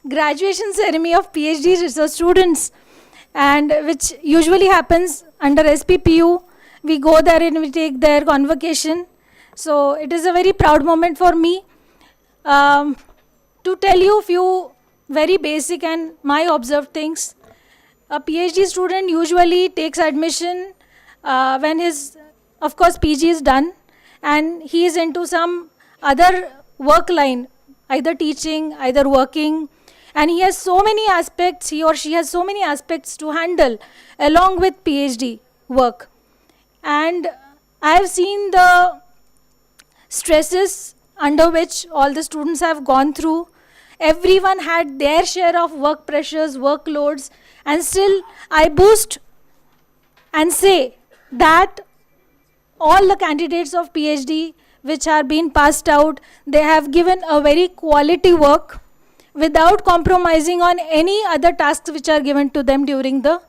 graduation ceremony of PhD research students, and which usually happens under SPPU. We go there and we take their convocation. So it is a very proud moment for me to tell you a few very basic and my observed things. A PhD student usually takes admission when his, of course, PG is done and he is into some other work line, either teaching, either working, and he has so many aspects, he or she has so many aspects to handle along with PhD work. And I have seen the stresses under which all the students have gone through. Everyone had their share of work pressures, workloads, and still I boost and say that all the candidates of PhD which are being passed out, they have given a very quality work without compromising on any other tasks which are given to them during the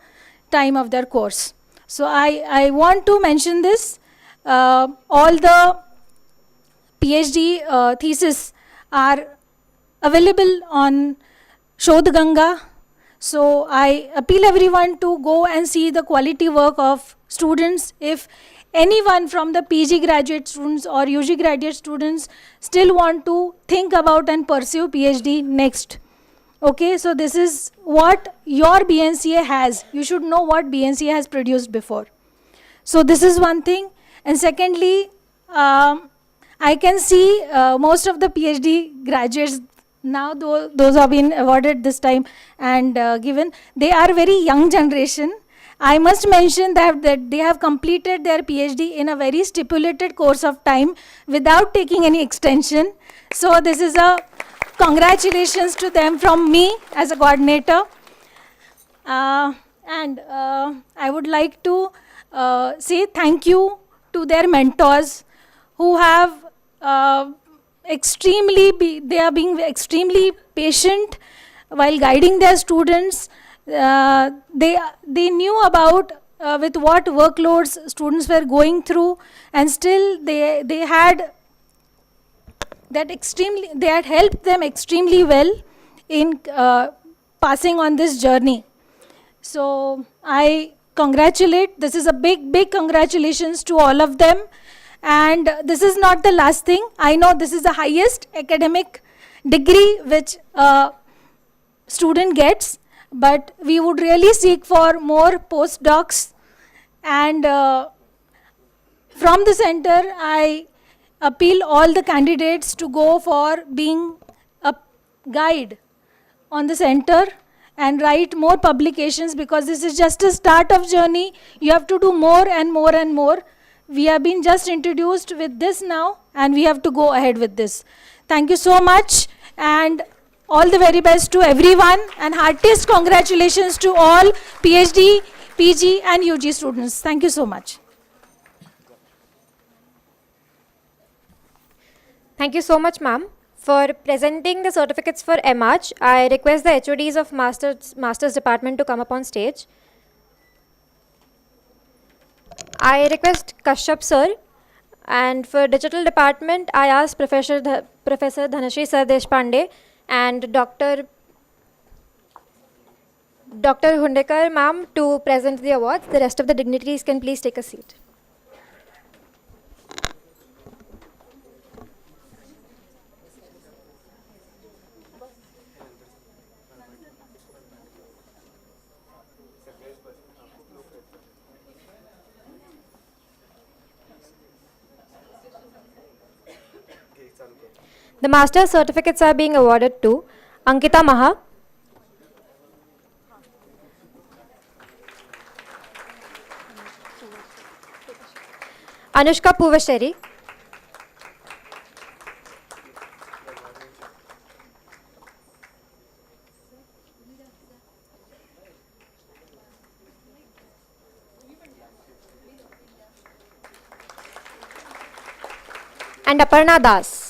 time of their course. So I want to mention this. All the PhD thesis are available on Shodh Ganga. So I appeal everyone to go and see the quality work of students. If anyone from the PG graduate students or UG graduate students still want to think about and pursue PhD next. Okay, so this is what your Bnca has. You should know what Bnca has produced before. So this is one thing. And secondly, I can see most of the PhD graduates now, those have been awarded this time and given, they are very young generation. I must mention that they have completed their PhD in a very stipulated course of time without taking any extension. So this is a congratulations to them from me as a coordinator. And I would like to say thank you to their mentors who have they are being extremely patient while guiding their students. They knew about with what workloads students were going through, and still they had helped them extremely well in passing on this journey. So I congratulate. This is a big congratulations to all of them. And this is not the last thing. I know this is the highest academic degree which a student gets, but we would really seek for more postdocs. And from the center, I appeal all the candidates to go for being a guide on the center and write more publications, because this is just a start of journey. You have to do more and more and more. We have been just introduced with this now, and we have to go ahead with this. Thank you so much, and all the very best to everyone, and heartiest congratulations to all PhD, PG and UG students. Thank you so much. Thank you so much, ma'am. For presenting the certificates for MArch, I request the HODs of Masters Department to come up on stage. I request Kashyap sir, and for Digital Department, I ask Professor Dhanashree Sir Deshpande and Dr. Hundekar ma'am to present the awards. The rest of the dignitaries can please take a seat. The master's certificates are being awarded to Ankita Maha, Anushka Puvasheri, and Aparna Das.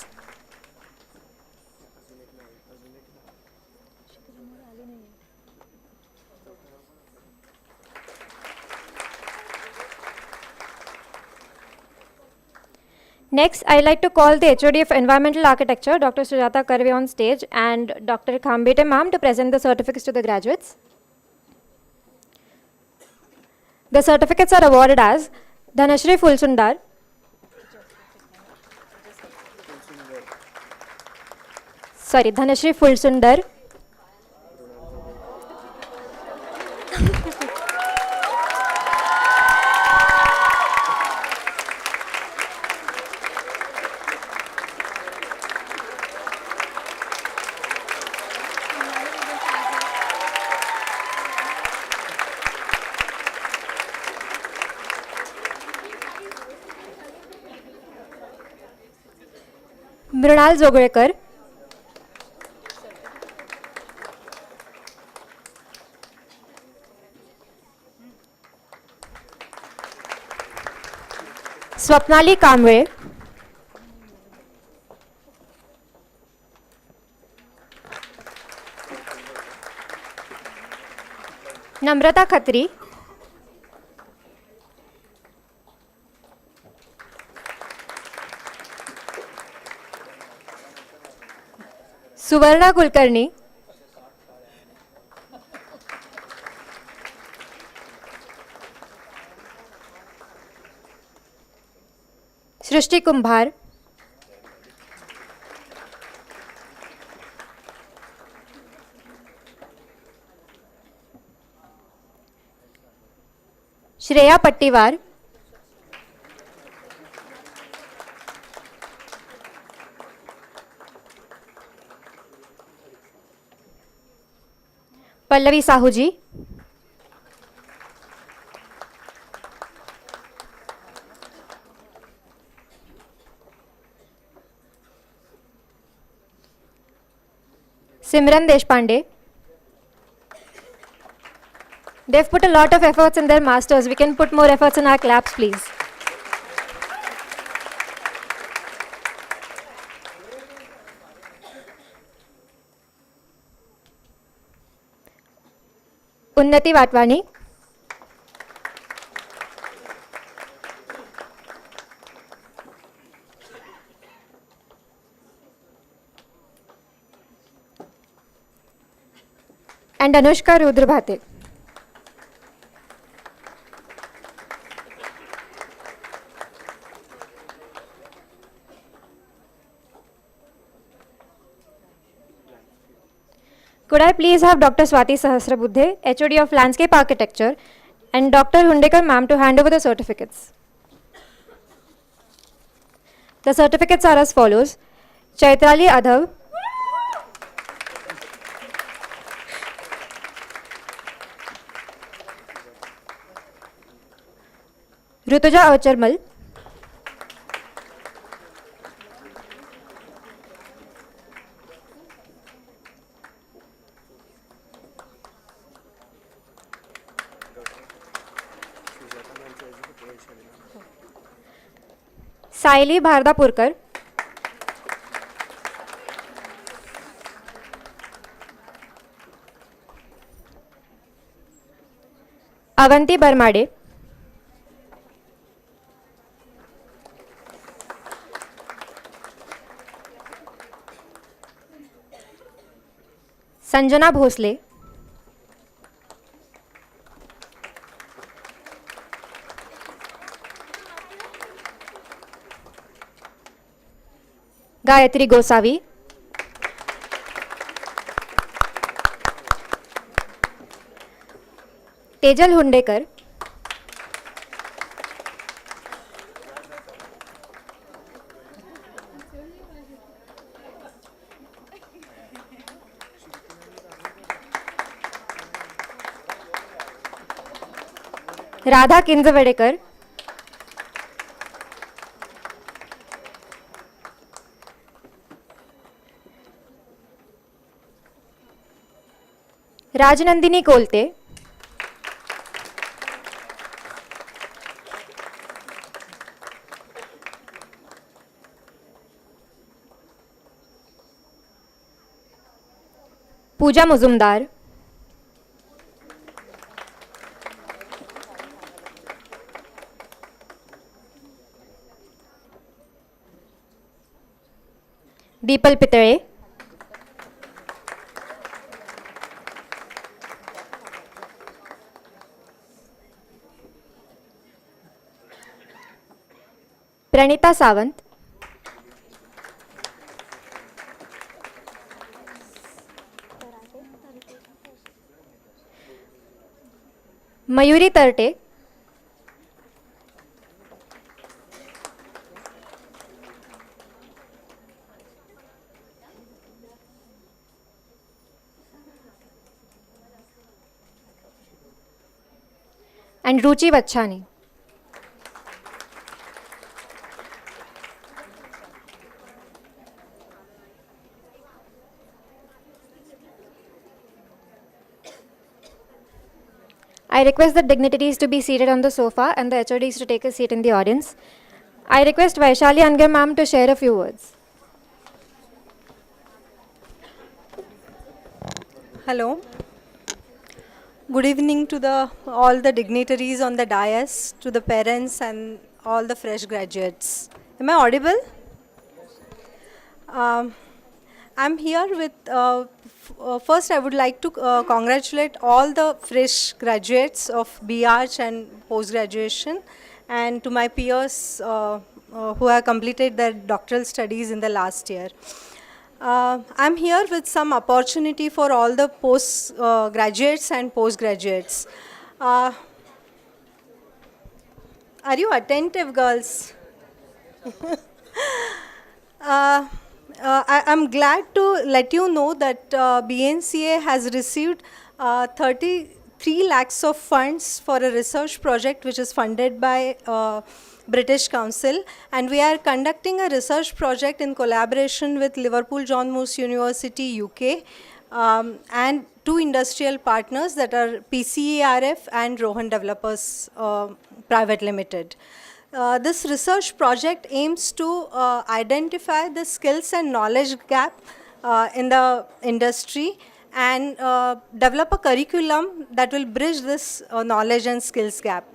Next, I'd like to call the HOD of Environmental Architecture, Dr. Sujata Karve, on stage, and Dr. Khambete ma'am to present the certificates to the graduates. The certificates are awarded as Dhanashri Fulsundar, Dhanashri Fulsundar, Mrunal Zogrekar, Swapnali Kamre, Namrata Khatri, Suvarna Kulkarni, Srishti Kumbhar, Shreya Pattiwar, Pallavi Sahuji, Simran Deshpande. They've put a lot of efforts in their masters. We can put more efforts in our claps, please. Unnati Watwani, and Anushka Rudrabhate. Could I please have Dr. Swati Sahasrabuddhe, HOD of Landscape Architecture, and Dr. Hundekar ma'am to hand over the certificates. The certificates are as follows: Chaitrali Adhav, Rutuja Acharmal, Saili Bhardapurkar, Avanti Barmade, Sanjana Bhosle, Gayatri Gosavi, Tejal Hundekar, Radha Kinjawadekar, Rajnandini Kolte, Pooja Mujumdar, Deepal Pitale, Pranita Sawant, Mayuri Tarate, and Ruchi Vachani. I request the dignitaries to be seated on the sofa and the HODs to take a seat in the audience. I request Vaishali Angar ma'am to share a few words. Hello. Good evening to all the dignitaries on the dais, to the parents and all the fresh graduates. Am I audible? I'm here with, first I would like to congratulate all the fresh graduates of BArch and post-graduation, and to my peers who have completed their doctoral studies in the last year. I'm here with some opportunity for all the graduates and postgraduates. Are you attentive, girls? I'm glad to let you know that Bnca has received 33 lakhs of funds for a research project which is funded by British Council, and we are conducting a research project in collaboration with Liverpool John Moores University, UK, and two industrial partners that are PCERF and Rohan Developers Private Limited. This research project aims to identify the skills and knowledge gap in the industry and develop a curriculum that will bridge this knowledge and skills gap.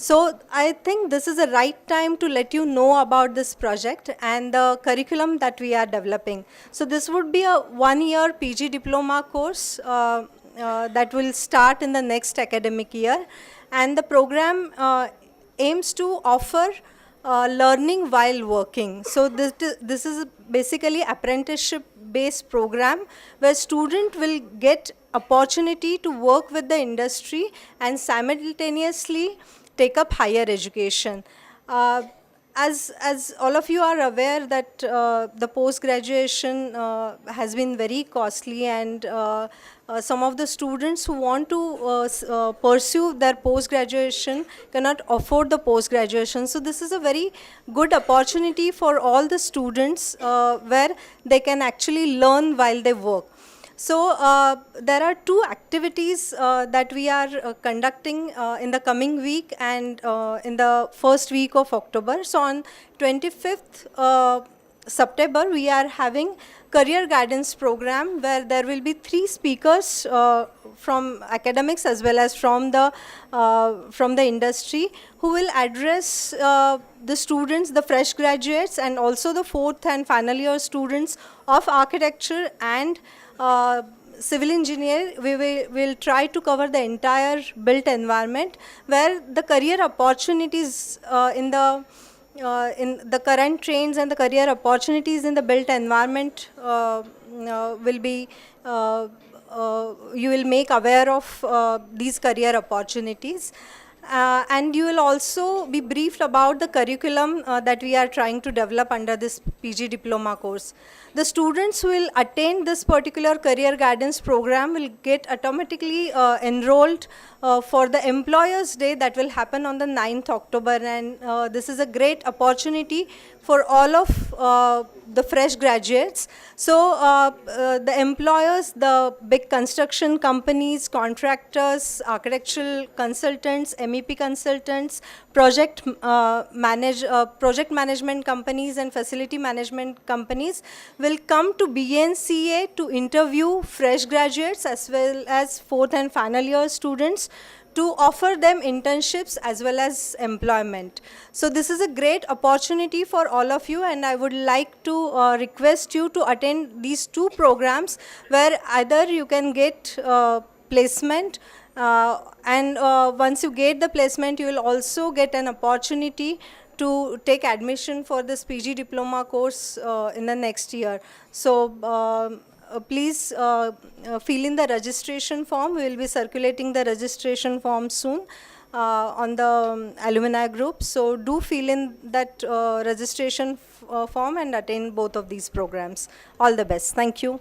So I think this is the right time to let you know about this project and the curriculum that we are developing. So this would be a one-year PG diploma course that will start in the next academic year, and the program aims to offer learning while working. So this is basically apprenticeship-based program where student will get opportunity to work with the industry and simultaneously take up higher education. As all of you are aware that the post-graduation has been very costly, and some of the students who want to pursue their post-graduation cannot afford the post-graduation. So this is a very good opportunity for all the students where they can actually learn while they work. So there are two activities that we are conducting in the coming week and in the first week of October. So on 25th September, we are having career guidance program where there will be 3 speakers from academics as well as from the industry, who will address the students, the fresh graduates, and also the 4th and final year students of architecture and civil engineer. We will try to cover the entire built environment, where the career opportunities in the current trends and the career opportunities in the built environment will be, you will make aware of these career opportunities. And you will also be briefed about the curriculum that we are trying to develop under this PG diploma course. The students who will attend this particular career guidance program will get automatically enrolled for the Employers' Day that will happen on the 9th October, and this is a great opportunity for all of the fresh graduates. So the employers, the big construction companies, contractors, architectural consultants, MEP consultants, project management companies and facility management companies will come to BNCA to interview fresh graduates as well as fourth and final year students to offer them internships as well as employment. So this is a great opportunity for all of you, and I would like to request you to attend these two programs where either you can get placement and once you get the placement, you will also get an opportunity to take admission for this PG diploma course in the next year. So please fill in the registration form. We will be circulating the registration form soon on the alumni group. So do fill in that registration form and attend both of these programs. All the best. Thank you.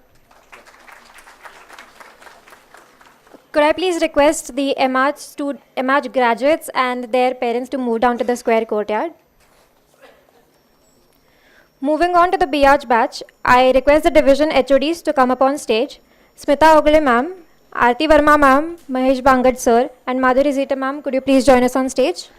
Could I please request the MARCH graduates and their parents to move down to the square courtyard? Moving on to the BARCH batch, I request the division HODs to come up on stage. Smita Ogle ma'am, Aarti Verma ma'am, Mahesh Bangad sir, and Madhuri Zita ma'am, could you please join us on stage?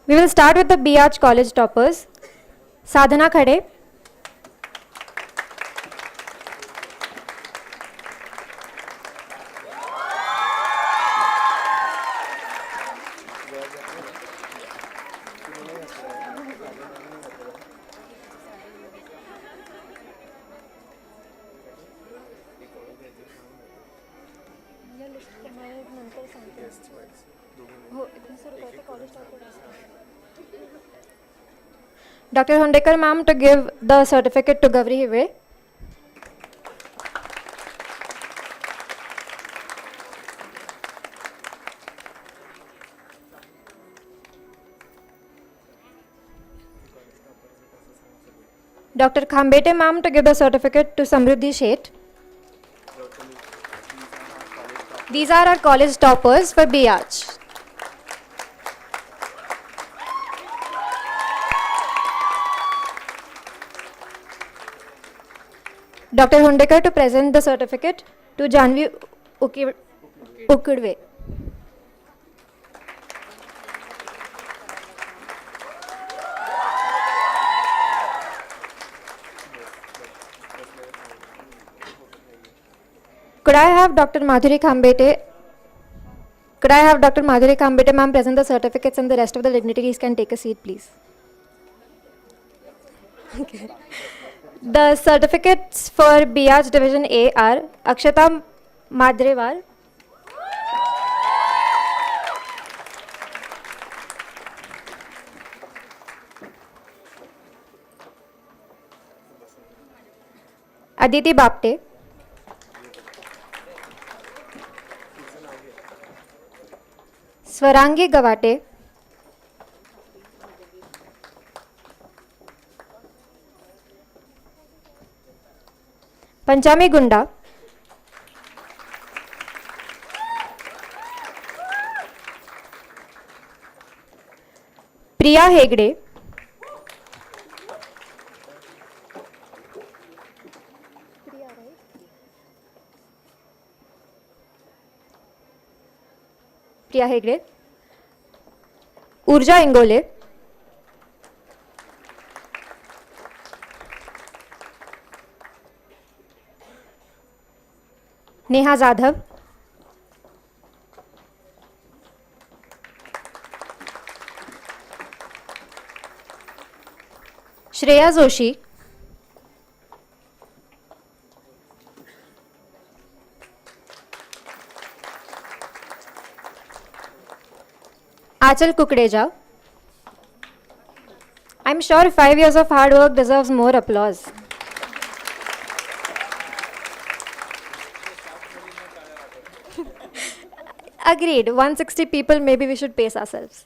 We will start with the BARCH college toppers. Sadhana Khade, Dr. Hundekar ma'am to give the certificate to Gavri Hive. Dr. Khambete ma'am to give the certificate to Samruddhi Sheth. These are our college toppers for BARCH. Dr. Hundekar to present the certificate to Janvi Ukudve. Could I have Dr. Madhuri Khambete ma'am present the certificates, and the rest of the dignitaries can take a seat, please. Okay. The certificates for BARCH Division A are Akshata Madrewar, Aditi Bapte, Swarangi Gavate, Panchami Gunda, Priya Hegde, Urja Ingole, Neha Zadhav, Shreya Joshi, Achal Kukreja. I'm sure 5 years of hard work deserves more applause. Agreed. 160 people, maybe we should pace ourselves.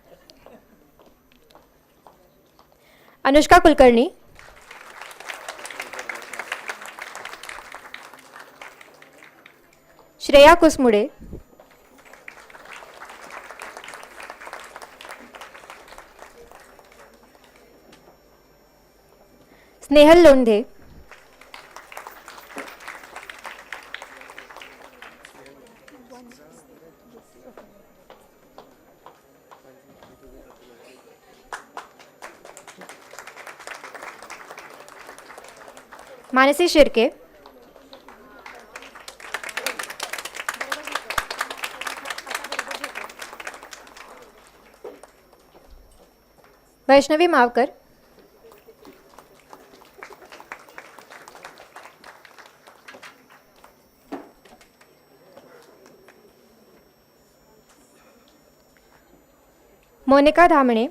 Anushka Kulkarni. Shreya Kusmude. Snehal Londhe. Manasi Shirke. Vaishnavi Mavkar. Monica Dhamane.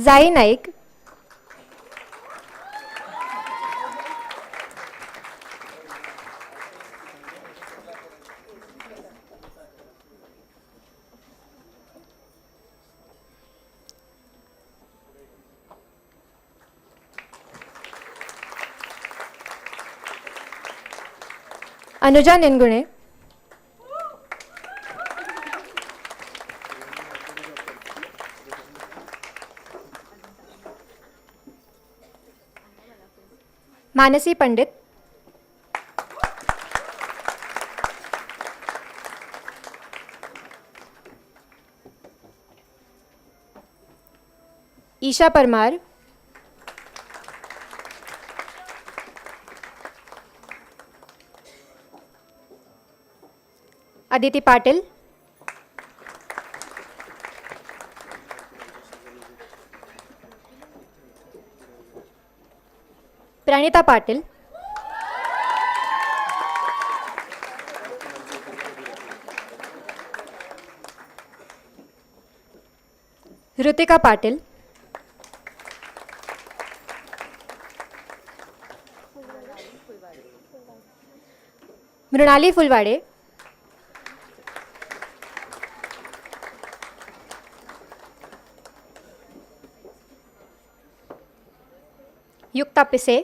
Zai Naik. Anuja Ningune. Manasi Pandit. Isha Parmar. Aditi Patil. Pranita Patil. Rutika Patil. Mrunali Fulwade. Yukta Pise.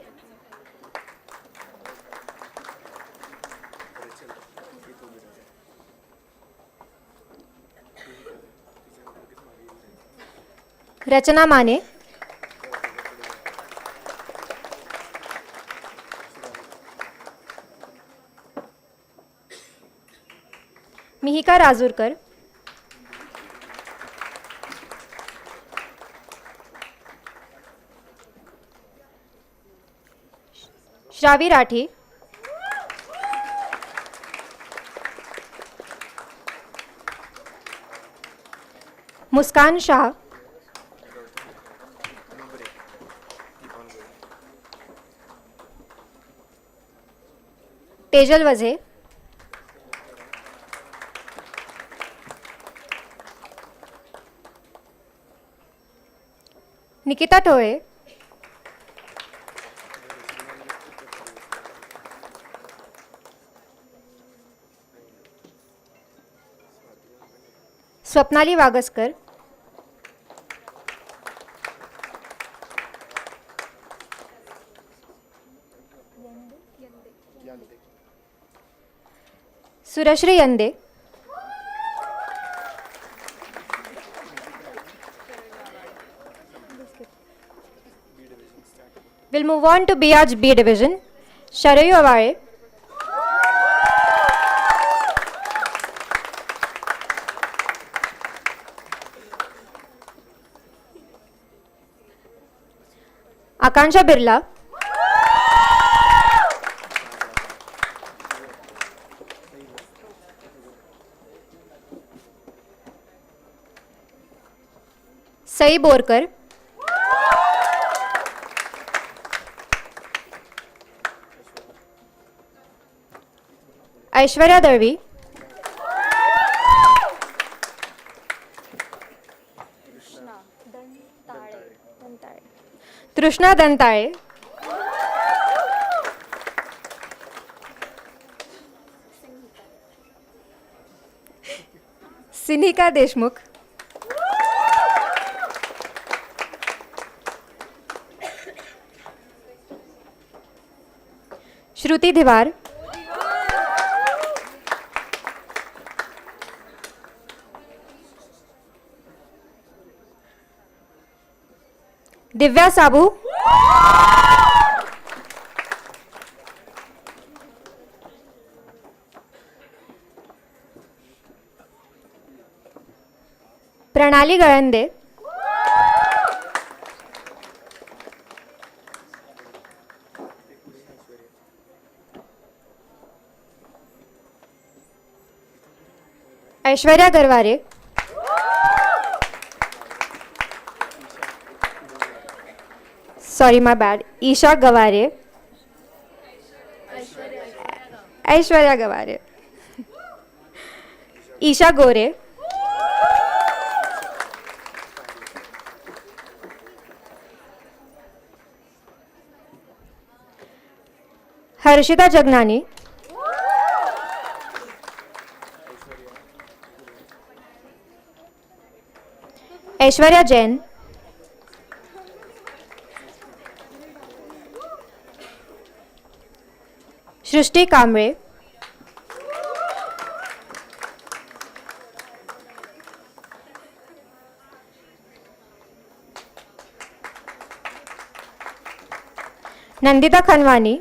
Rachana Mane. Mihika Razurkar. Shravi Rathi. Muskan Shah. Tejal Vaze. Nikita Tole. Swapnali Wagaskar. Surashree Yande. We'll move on to BR's B division. Sharayu Aware. Akansha Birla. Sai Borkar. Aishwarya Dalvi, Trishna Dantale, Sinika Deshmukh, Shruti Dhiwar, Divya Sabu, Pranali Galande, Aishwarya Garware, sorry my bad, Isha Gaware, Aishwarya Gaware, Isha Gore, Harshita जगनानी, Aishwarya Jain, सृष्टी कांबळे, नंदिता खनवानी,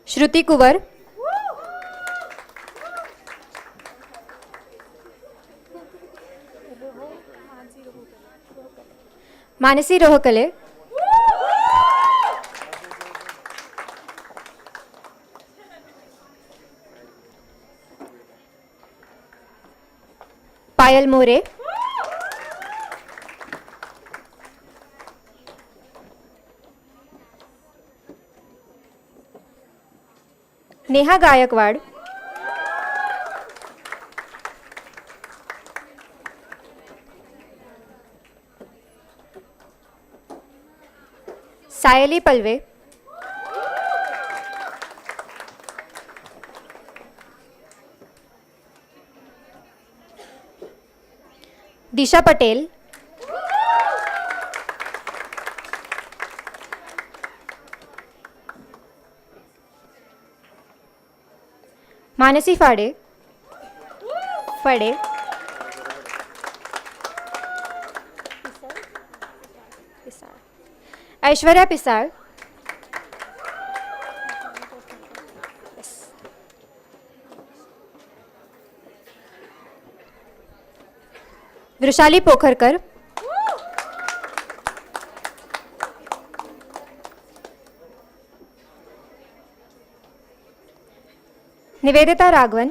श्रुति कुंवर, मानसी रोहकले, पायल मोरे, नेहा गायकवाड, सायली पल्वे, दिशा Patel, Mansi Phade, Aishwarya Pisal, Vrushali Pokharkar, Nivedita Raghavan,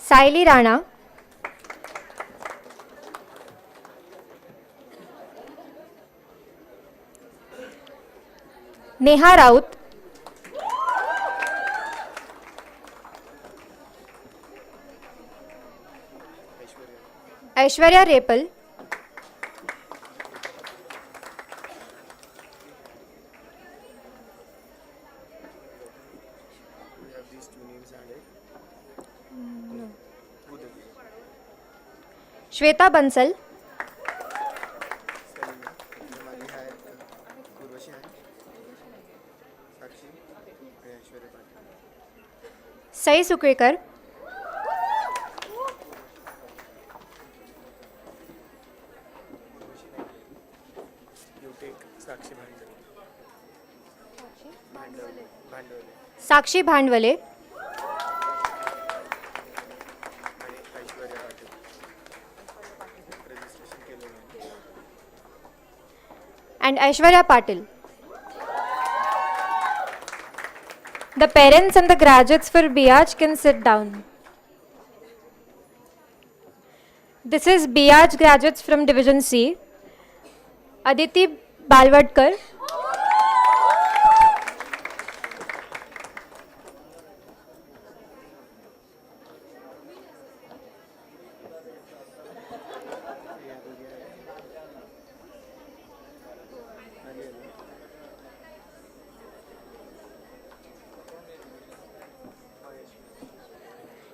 Sayali Rana, Neha Raut, Aishwarya Repal, Shweta Bansal, Sai Sukekar, Sakshi Bhandavale, and Aishwarya Patil. The parents and the graduates for Biaj can sit down. This is Biaj graduates from Division C. Aditi Balwadkar,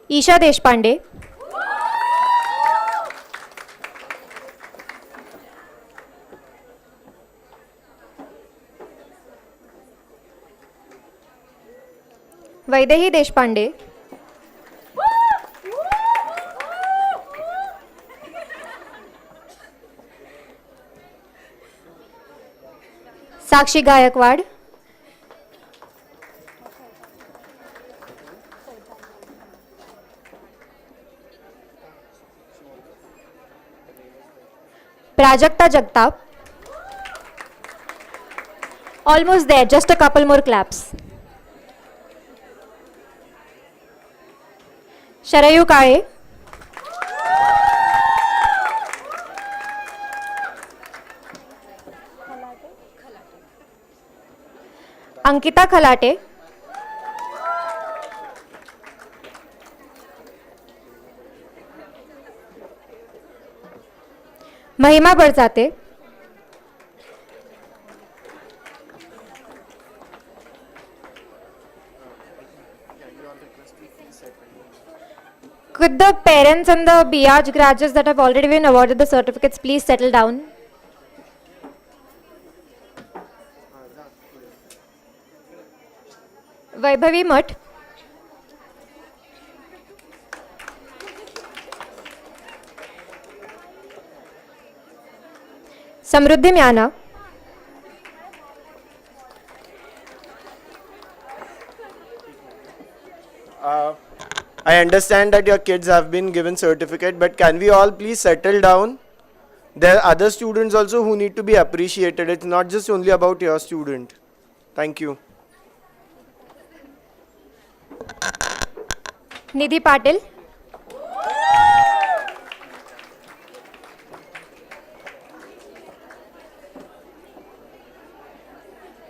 Isha Deshpande, Vaidehi Deshpande, Sakshi Gayakwad, Prajakta Jagtap. Almost there, just a couple more claps. Sharayu Kale, Ankita Khalate, Mahima Barzate, could the parents and the Biaj graduates that have already been awarded the certificates please settle down? Vaibhavi Mutt, Samruddhi Myana, I understand that your kids have been given certificate, but can we all please settle down? There are other students also who need to be appreciated. It's not just only about your student. Thank you. Nidhi Patil,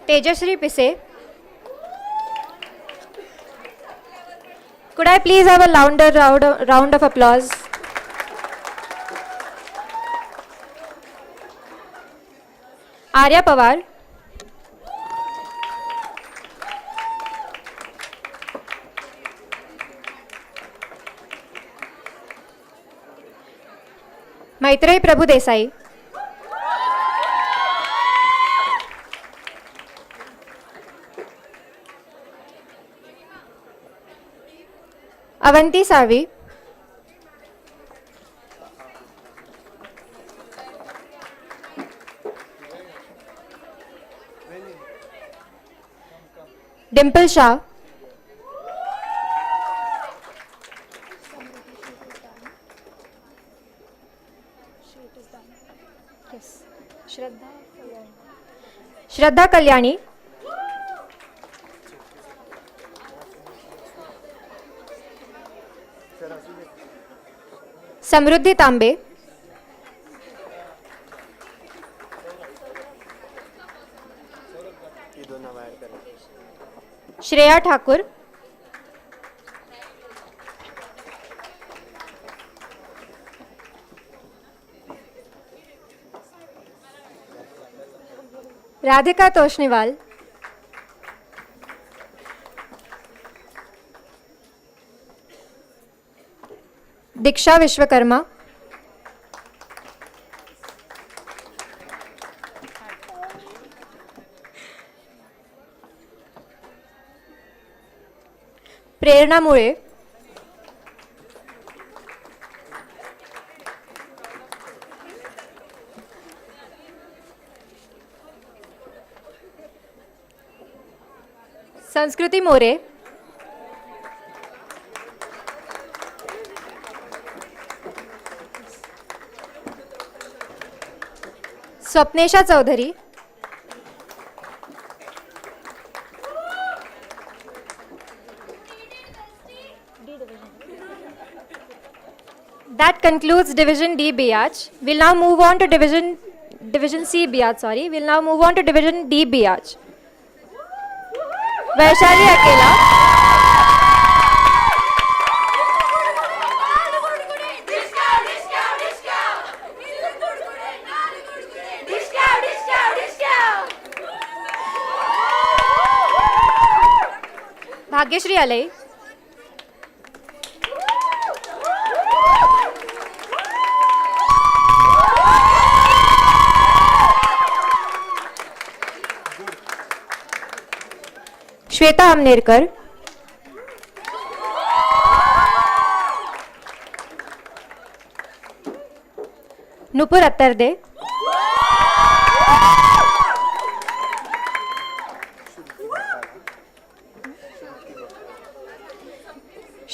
Tejasri Pise. Could I please have a louder round of applause? Arya Pawar, Maitreyi Prabhu Desai, Avanti Savi, Dimple Shah, Shraddha Kalyani, Samruddhi Tambe, Shreya Thakur, Radhika Toshniwal, Diksha Vishwakarma, प्रेरणा मुळे, संस्कृती मोरे, स्वप्नेशा Chaudhary, That concludes Division D Biatch. We'll now move on to Division C Biatch. Sorry, we'll now move on to Division D Biatch. Vaishali Akela. Bhagyashree Alai. Shweta अमनेरकर. Nupur Attarde.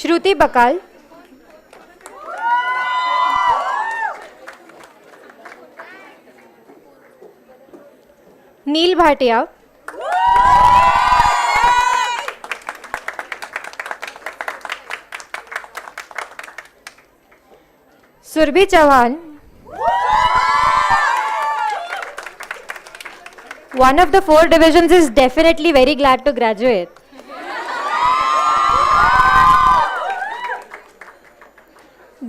Shruti Bakal. Nil Bhatia. Surabhi Chauhan. One of the 4 divisions is definitely very glad to graduate.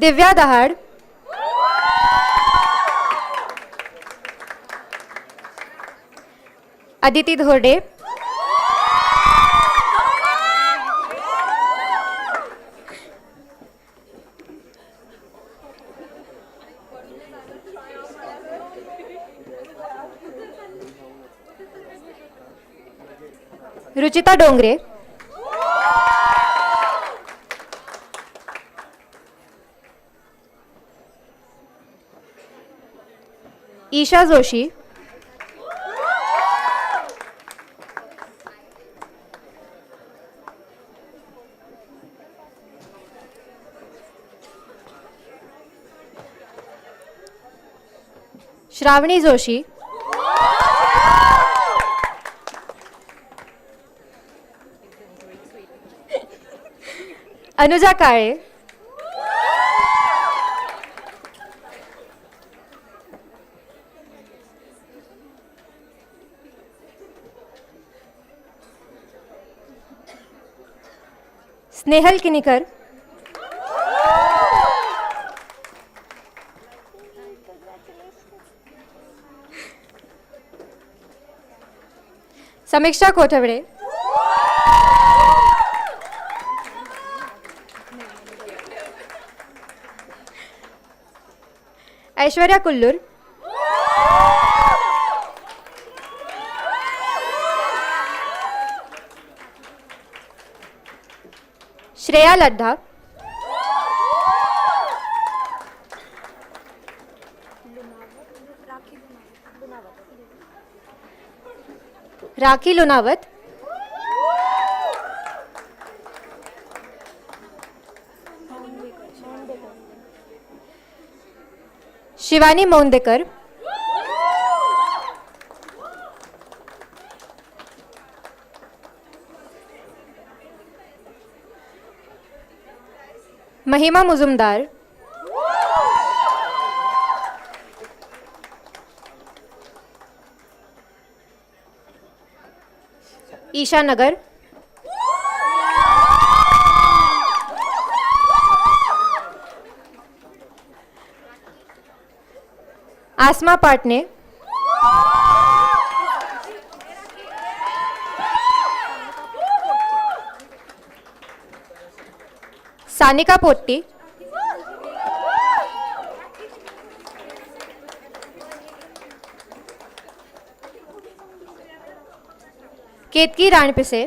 Divya Dahad. Aditi Dhorde. Ruchita Dongre. Isha Joshi. Shravani Joshi. Anuja काळे. स्नेहल किनीकर. समीक्षा कोठवडे. ऐश्वर्या कुल्लूर. श्रेया लड्ढा. राखी लुनावत. शिवानी मोंदेकर. महिमा मुजुमदार. ईशा नगर. आसमा पाटने. Sanika potty. Ketaki राणपिसे.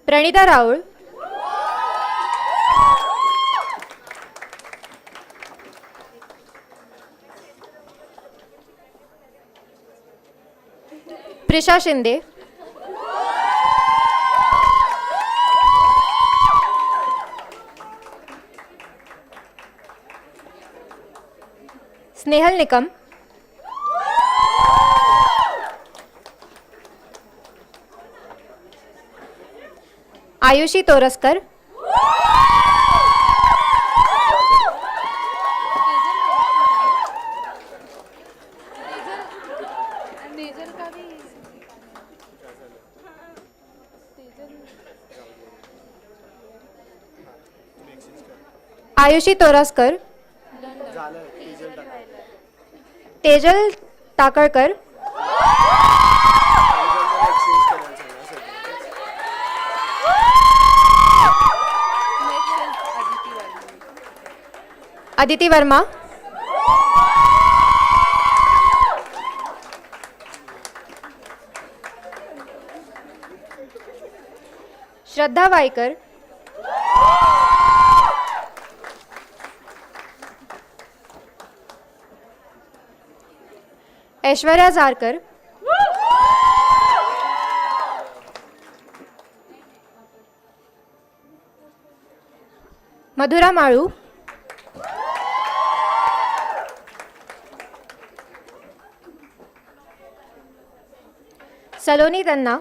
Pranita राउळ. Prisha Shinde. Snehal Nikam. Ayushi Toraskar, Ayushi Toraskar, Tejal Takalkar, Aditi Verma, Shraddha Waikar, Aishwarya Jarkar, Mathura Malu, Saloni Tanna,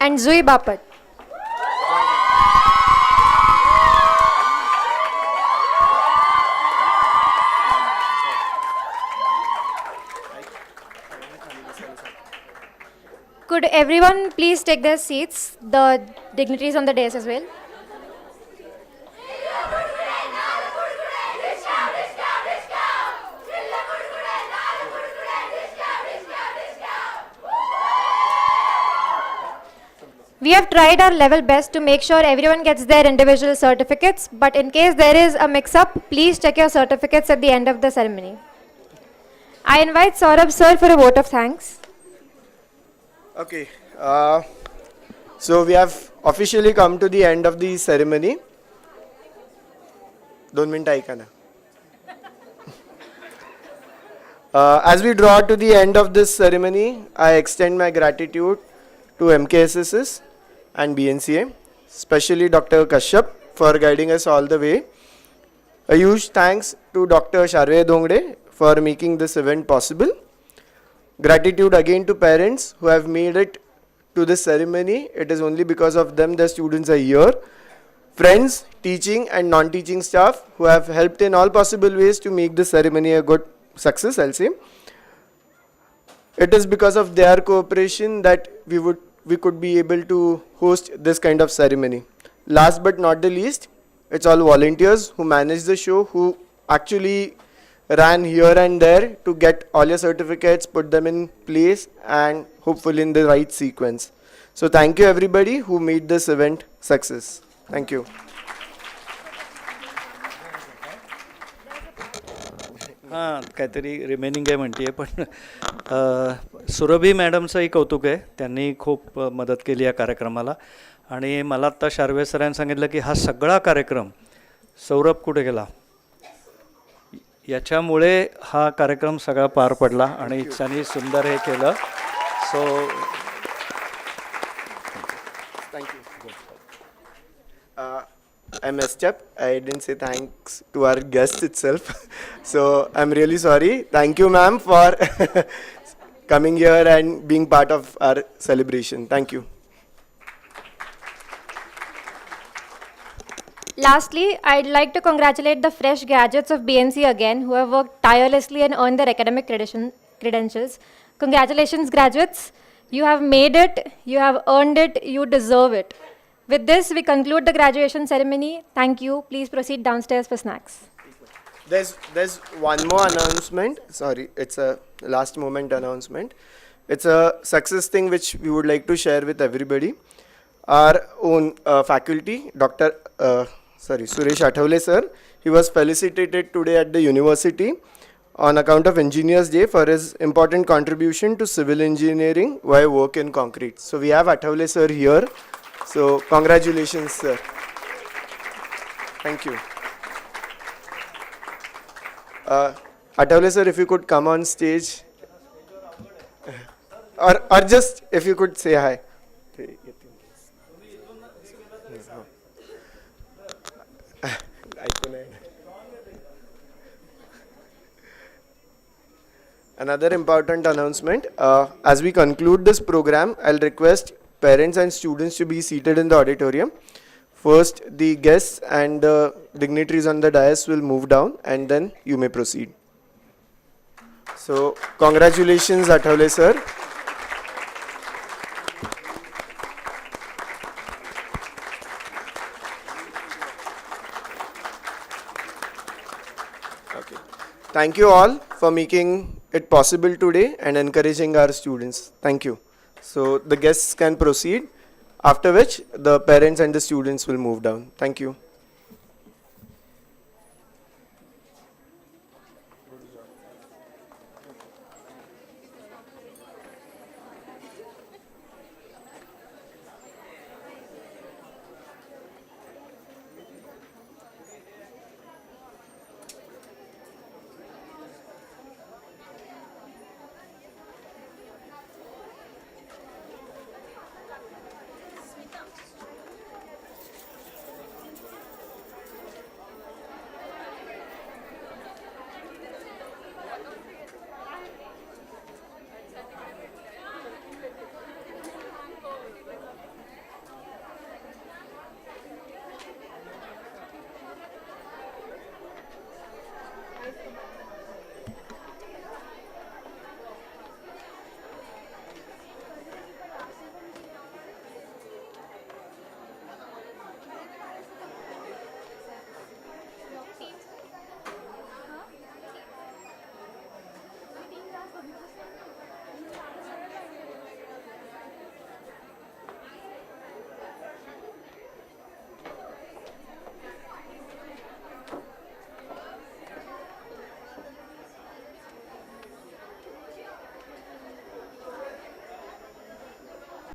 and Zui Bapat. Could everyone please take their seats, the dignitaries on the dais as well? We have tried our level best to make sure everyone gets their individual certificates, but in case there is a mix-up, please check your certificates at the end of the ceremony. I invite Saurabh sir for a vote of thanks. Okay. So we have officially come to the end of the ceremony. 2 minutes aika na. As we draw to the end of this ceremony, I extend my gratitude to MKSSS and BNCA, especially Dr. Kashyap for guiding us all the way. A huge thanks to Dr. Sharve Dongde for making this event possible. Gratitude again to parents who have made it to this ceremony. It is only because of them the students are here. Friends, teaching and non-teaching staff who have helped in all possible ways to make this ceremony a good success, I'll say. It is because of their cooperation that we could be able to host this kind of ceremony. Last but not the least, it's all volunteers who manage the show, who actually ran here and there to get all your certificates, put them in place and hopefully in the right sequence. So thank you everybody who made this event success. Thank you. हां काहीतरी remaining आहे म्हणते पण सुरभी मॅडमचंही कौतुक आहे. त्यांनी खूप मदत केली या कार्यक्रमाला आणि मला आत्ता शार्वे सरांनी सांगितलं की हा सगळा कार्यक्रम सौरभ कुठे गेला याच्यामुळे हा कार्यक्रम सगळा पार पडला आणि त्यांनी सुंदर हे केलं. सो Thank you. I messed up. I didn't say thanks to our guest itself. So I'm really sorry. Thank you, ma'am, for coming here and being part of our celebration. Thank you. Lastly, I'd like to congratulate the fresh graduates of BNC again who have worked tirelessly and earned their academic credentials. Congratulations, graduates. You have made it, you have earned it, you deserve it. With this, we conclude the graduation ceremony. Thank you. Please proceed downstairs for snacks. There's one more announcement. Sorry, it's a last moment announcement. It's a success thing which we would like to share with everybody. Our own faculty, Suresh Athavale sir, he was felicitated today at the university on account of Engineers Day for his important contribution to civil engineering via work in concrete. So we have Athavale sir here. So congratulations, sir. Thank you. Athavale sir, if you could come on stage, or just if you could say hi. Another important announcement, as we conclude this program, I'll request parents and students to be seated in the auditorium. First, the guests and the dignitaries on the dais will move down, and then you may proceed. So, congratulations, Athavale sir. Okay. Thank you all for making it possible today and encouraging our students. Thank you. So the guests can proceed, after which the parents and the students will move down. Thank you.